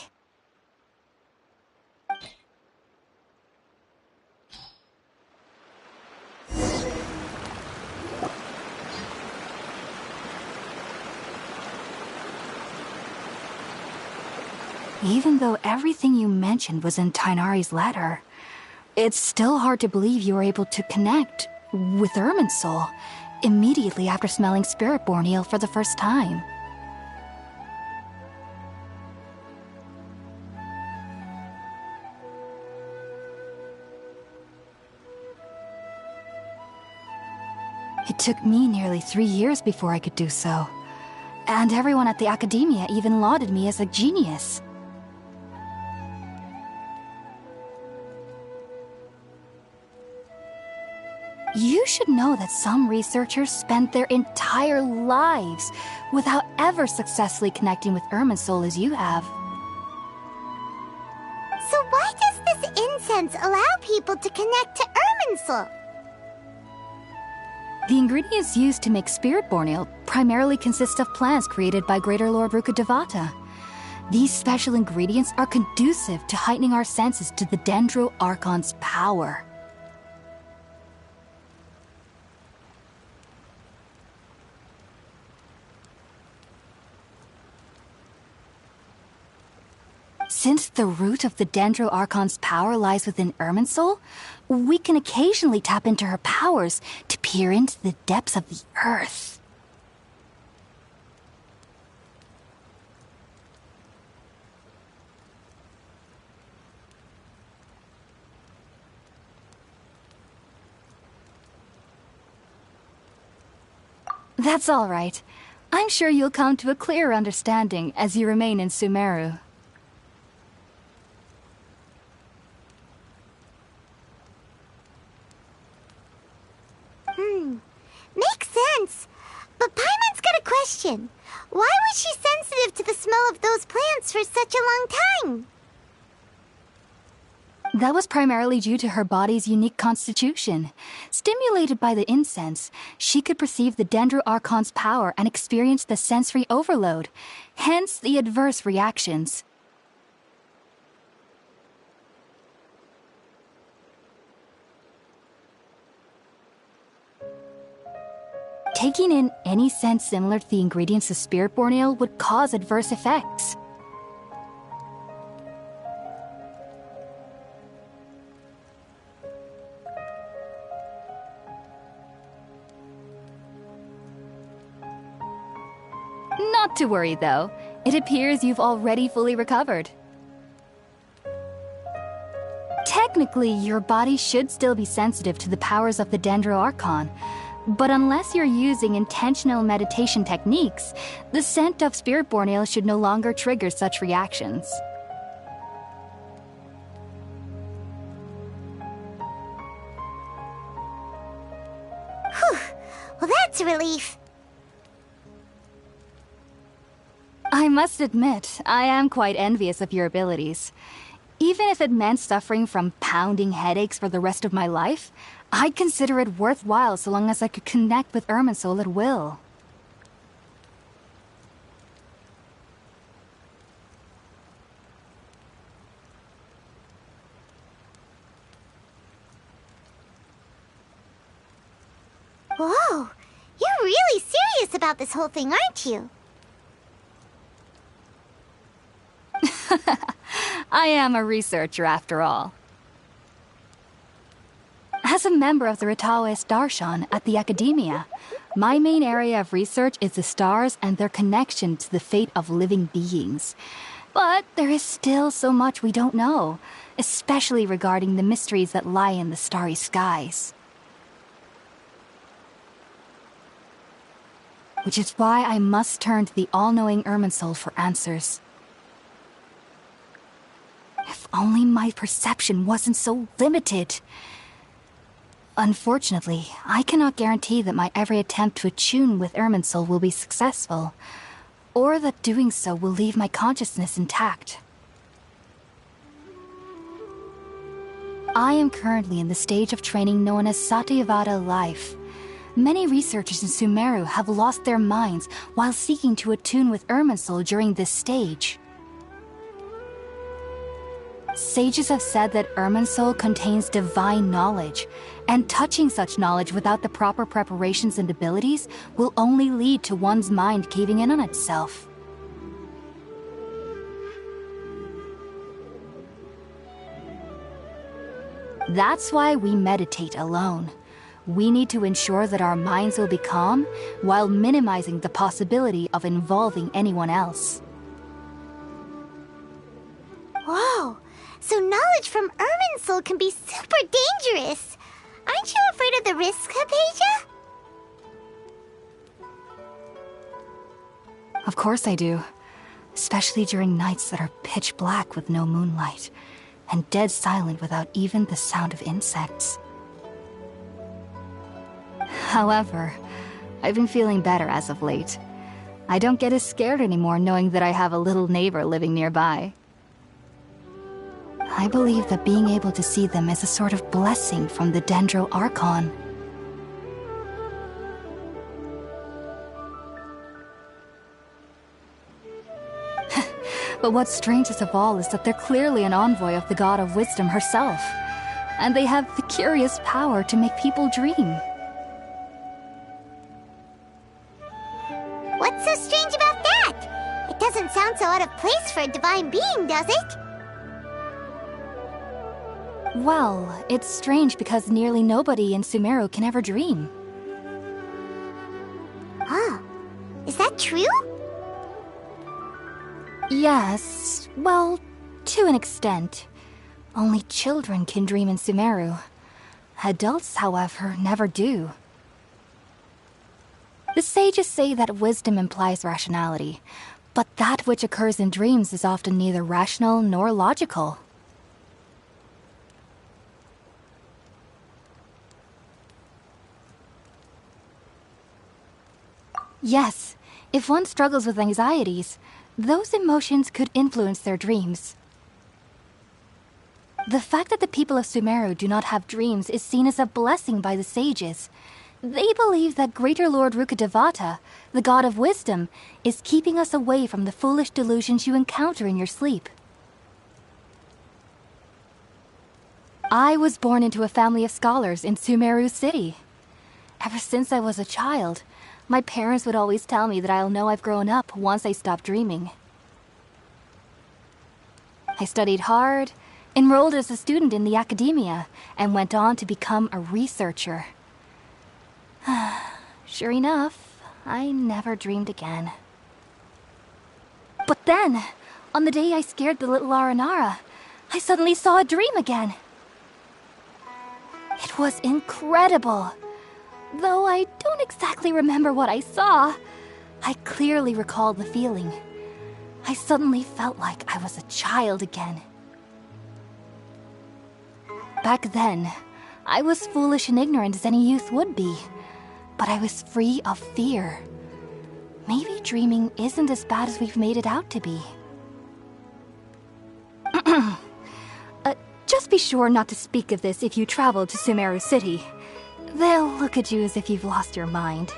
Even though everything you mentioned was in Tighnari's letter, it's still hard to believe you were able to connect with Irminsul immediately after smelling Spiritborn eel for the first time. It took me nearly 3 years before I could do so, and everyone at the Academia even lauded me as a genius. You should know that some researchers spend their entire lives without ever successfully connecting with Irminsul as you have. So why does this incense allow people to connect to Irminsul? The ingredients used to make Spiritborn eel primarily consist of plants created by Greater Lord Rukkhadevata. These special ingredients are conducive to heightening our senses to the Dendro Archon's power. Since the root of the Dendro Archon's power lies within Irminsul, we can occasionally tap into her powers to peer into the depths of the earth. That's all right. I'm sure you'll come to a clearer understanding as you remain in Sumeru. Makes sense. But Paimon's got a question. Why Why was she sensitive to the smell of those plants for such a long time? That was primarily due to her body's unique constitution. Stimulated by the incense, she could perceive the Dendro-Archon's power and experience the sensory overload, hence the adverse reactions. Taking in any scent similar to the ingredients of Spirit-born ale would cause adverse effects. Not to worry, though. It appears you've already fully recovered. Technically, your body should still be sensitive to the powers of the Dendro-Archon, but unless you're using intentional meditation techniques, the scent of Spirit-born ale should no longer trigger such reactions. Whew. Well, that's a relief. I must admit, I am quite envious of your abilities. Even if it meant suffering from pounding headaches for the rest of my life, I'd consider it worthwhile so long as I could connect with Irminsul at will. Whoa, you're really serious about this whole thing, aren't you? I am a researcher after all. As a member of the Ritaoist Darshan at the Academia, my main area of research is the stars and their connection to the fate of living beings. But there is still so much we don't know, especially regarding the mysteries that lie in the starry skies. Which is why I must turn to the all-knowing Irminsul for answers. If only my perception wasn't so limited. Unfortunately, I cannot guarantee that my every attempt to attune with Irminsul will be successful, or that doing so will leave my consciousness intact. I am currently in the stage of training known as Satyavada life. Many researchers in Sumeru have lost their minds while seeking to attune with Irminsul during this stage. Sages have said that Irminsul contains divine knowledge, and touching such knowledge without the proper preparations and abilities will only lead to one's mind caving in on itself. That's why we meditate alone. We need to ensure that our minds will be calm while minimizing the possibility of involving anyone else. Whoa, so knowledge from Irminsul can be super dangerous. Aren't you afraid of the risks, Hypatia? Of course I do. Especially during nights that are pitch black with no moonlight, and dead silent without even the sound of insects. However, I've been feeling better as of late. I don't get as scared anymore knowing that I have a little neighbor living nearby. I believe that being able to see them is a sort of blessing from the Dendro-Archon. But what's strangest of all is that they're clearly an envoy of the God of Wisdom herself, and they have the curious power to make people dream. What's so strange about that? It doesn't sound so out of place for a divine being, does it? Well, it's strange because nearly nobody in Sumeru can ever dream. Huh. Is that true? Yes, well, to an extent. Only children can dream in Sumeru. Adults, however, never do. The sages say that wisdom implies rationality, but that which occurs in dreams is often neither rational nor logical. Yes, If one struggles with anxieties, those emotions could influence their dreams. The fact that the people of Sumeru do not have dreams is seen as a blessing by the sages. They believe that Greater Lord Rukkhadevata, the god of wisdom, is keeping us away from the foolish delusions you encounter in your sleep. I was born into a family of scholars in Sumeru City. Ever since I was a child, my parents would always tell me that I'll know I've grown up once I stop dreaming. I studied hard, enrolled as a student in the academia, and went on to become a researcher. Sure enough, I never dreamed again. But then, on the day I scared the little Aranara, I suddenly saw a dream again. It was incredible. Though I don't exactly remember what I saw, I clearly recalled the feeling. I suddenly felt like I was a child again. Back then, I was foolish and ignorant as any youth would be, but I was free of fear. Maybe dreaming isn't as bad as we've made it out to be. Just be sure not to speak of this if you travel to Sumeru City. They'll look at you as if you've lost your mind.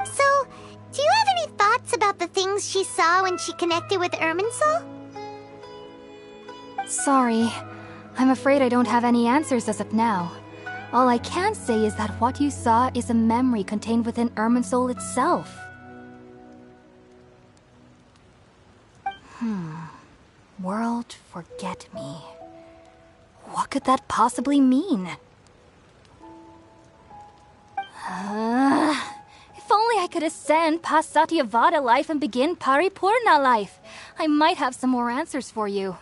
So, do you have any thoughts about the things she saw when she connected with Irminsul? Sorry. I'm afraid I don't have any answers as of now. All I can say is that what you saw is a memory contained within Irminsul itself. World forget me. What could that possibly mean? If only I could ascend past Satyavada life and begin Paripurna life. I might have some more answers for you.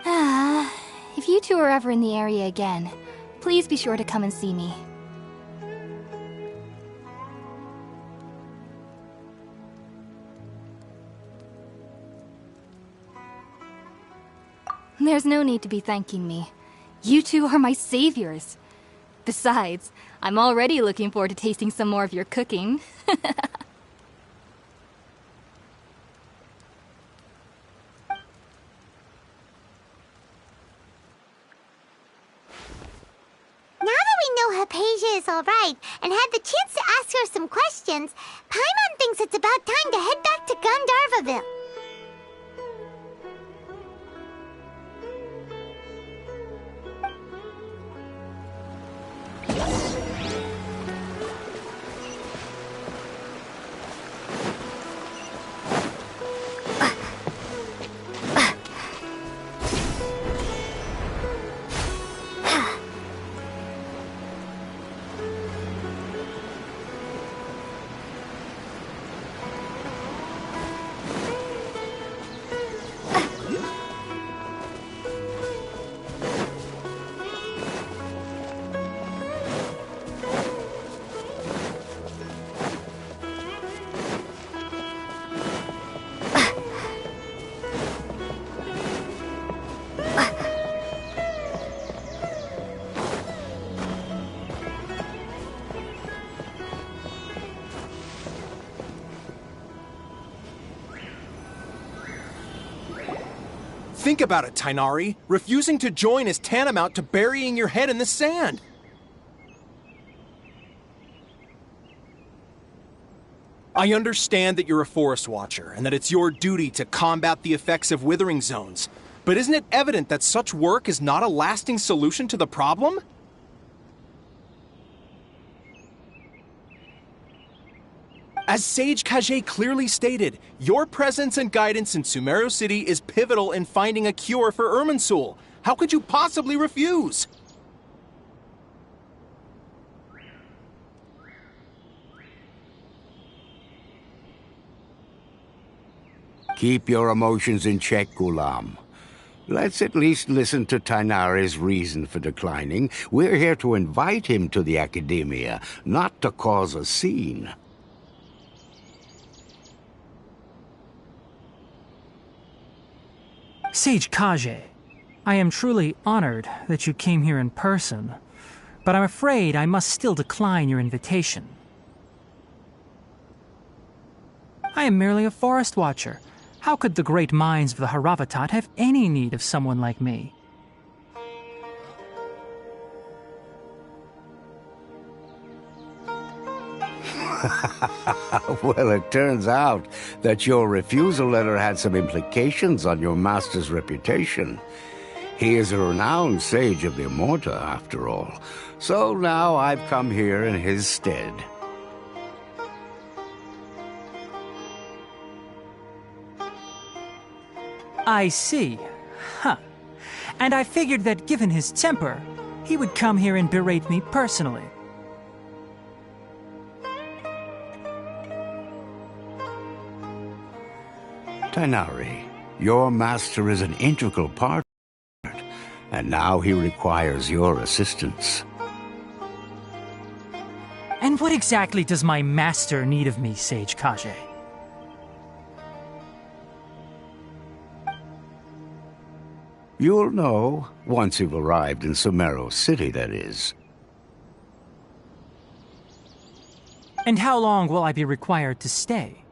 If you two are ever in the area again, please be sure to come and see me. There's no need to be thanking me. You two are my saviors. Besides, I'm already looking forward to tasting some more of your cooking. Now that we know Hypatia is alright and had the chance to ask her some questions, Paimon thinks it's about time to head back to Gandharvaville. Think about it, Tainari. Refusing to join is tantamount to burying your head in the sand. I understand that you're a forest watcher, and that it's your duty to combat the effects of withering zones. But isn't it evident that such work is not a lasting solution to the problem? As Sage Kage clearly stated, your presence and guidance in Sumeru City is pivotal in finding a cure for Irminsul. How could you possibly refuse? Keep your emotions in check, Ghulam. Let's at least listen to Tainari's reason for declining. We're here to invite him to the Academia, not to cause a scene. Sage Kage, I am truly honored that you came here in person, but I'm afraid I must still decline your invitation. I am merely a forest watcher. How could the great minds of the Haravatat have any need of someone like me? Well, it turns out that your refusal letter had some implications on your master's reputation. He is a renowned sage of the Immorta, after all. So now I've come here in his stead. I see. Huh. And I figured that given his temper, he would come here and berate me personally. Tighnari, your master is an integral part, and now he requires your assistance. And what exactly does my master need of me, Sage Kage? You'll know once you've arrived in Sumeru City, that is. And how long will I be required to stay?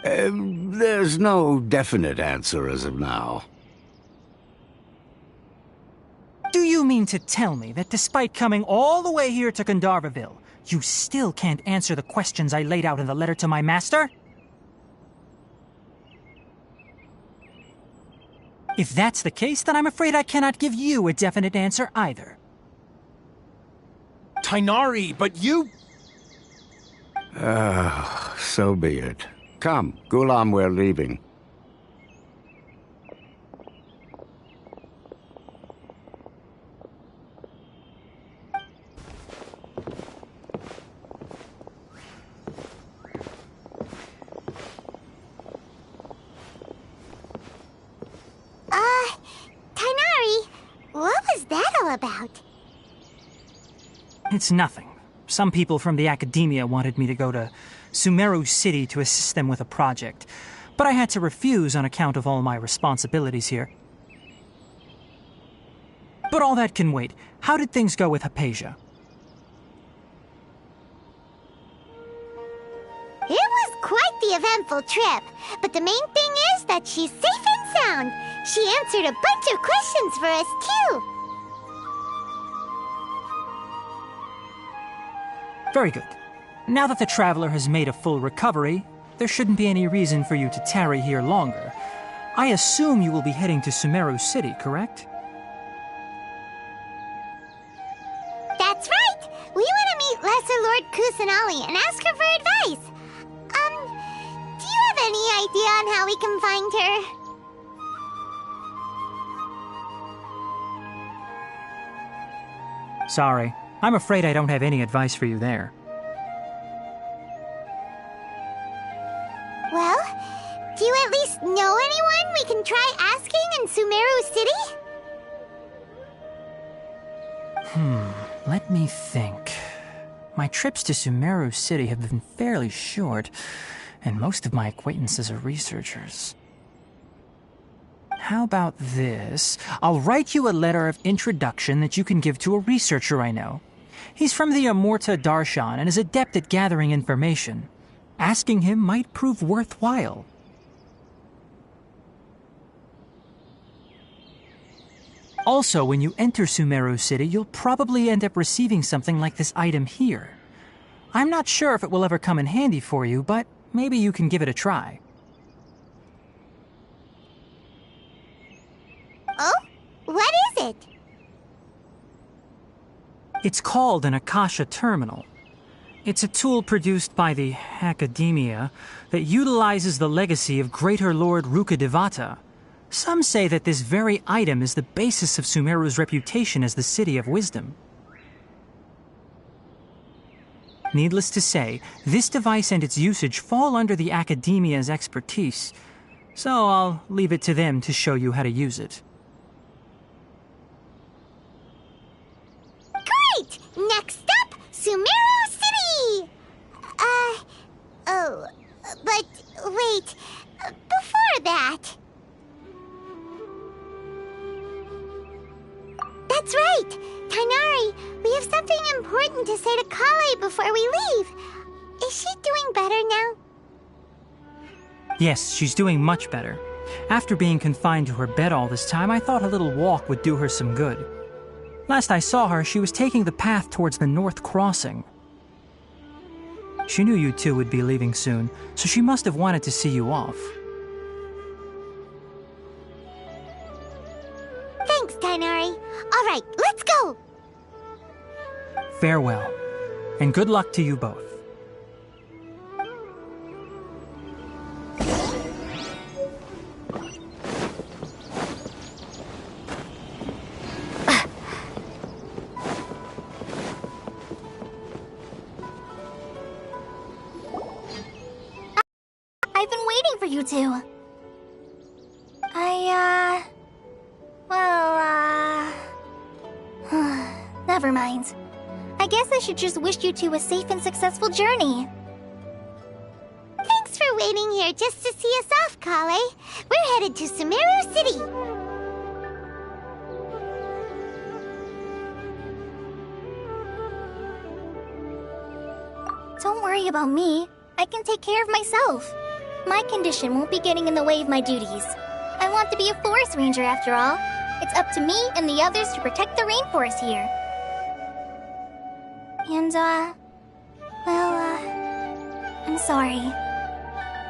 There's no definite answer as of now. Do you mean to tell me that despite coming all the way here to Gandharvaville, you still can't answer the questions I laid out in the letter to my master? If that's the case, then I'm afraid I cannot give you a definite answer either. Tighnari, but you... So be it. Come, Gulam, we're leaving. Tighnari, what was that all about? It's nothing. Some people from the academia wanted me to go to Sumeru City to assist them with a project, but I had to refuse on account of all my responsibilities here. But all that can wait. How did things go with Hypatia? It was quite the eventful trip, but the main thing is that she's safe and sound. She answered a bunch of questions for us, too. Very good. Now that the traveler has made a full recovery, there shouldn't be any reason for you to tarry here longer. I assume you will be heading to Sumeru City, correct? That's right! We want to meet Lesser Lord Kusanali and ask her for advice. Do you have any idea on how we can find her? Sorry. I'm afraid I don't have any advice for you there. Well, do you at least know anyone we can try asking in Sumeru City? Let me think. My trips to Sumeru City have been fairly short, and most of my acquaintances are researchers. How about this? I'll write you a letter of introduction that you can give to a researcher I know. He's from the Immorta Darshan and is adept at gathering information. Asking him might prove worthwhile. Also, when you enter Sumeru City, you'll probably end up receiving something like this item here. I'm not sure if it will ever come in handy for you, but maybe you can give it a try. Oh? What is it? It's called an Akasha Terminal. It's a tool produced by the Academia that utilizes the legacy of Greater Lord Rukkhadevata. Some say that this very item is the basis of Sumeru's reputation as the City of Wisdom. Needless to say, this device and its usage fall under the Academia's expertise, so I'll leave it to them to show you how to use it. Great! Next up, Sumeru City! But wait, before that... before we leave. Is she doing better now? Yes, she's doing much better. After being confined to her bed all this time, I thought a little walk would do her some good. Last I saw her, she was taking the path towards the North Crossing. She knew you two would be leaving soon, so she must have wanted to see you off. Thanks, Tighnari. All right, let's go! Farewell, and good luck to you both. I've been waiting for you two. Never mind. I guess I should just wish you two a safe and successful journey. Thanks for waiting here just to see us off, Kale. We're headed to Sumeru City. Don't worry about me. I can take care of myself. My condition won't be getting in the way of my duties. I want to be a forest ranger after all. It's up to me and the others to protect the rainforest here. And, I'm sorry.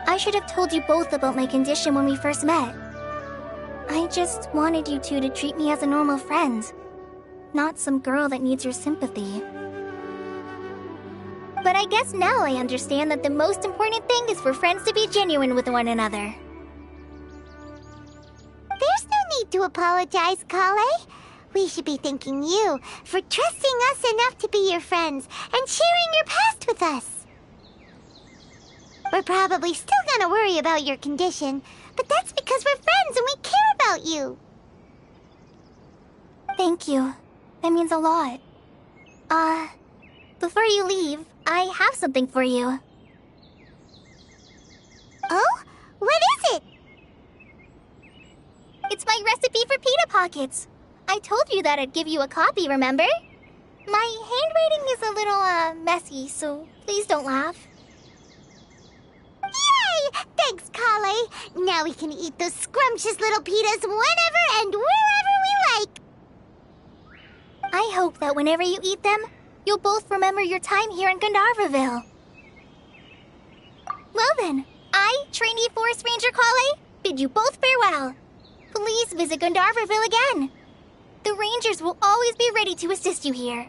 I should have told you both about my condition when we first met. I just wanted you two to treat me as a normal friend, not some girl that needs your sympathy. But I guess now I understand that the most important thing is for friends to be genuine with one another. There's no need to apologize, Kale. We should be thanking you for trusting us enough to be your friends and sharing your past with us. We're probably still gonna worry about your condition, but that's because we're friends and we care about you. Thank you. That means a lot. Before you leave, I have something for you. Oh? What is it? It's my recipe for pita pockets. I told you that I'd give you a copy, remember? My handwriting is a little, messy, so please don't laugh. Yay! Thanks, Kale. Now we can eat those scrumptious little pitas whenever and wherever we like. I hope that whenever you eat them, you'll both remember your time here in Gandharvaville. Well then, I, trainee Forest Ranger Kale, bid you both farewell. Please visit Gandharvaville again. The Rangers will always be ready to assist you here.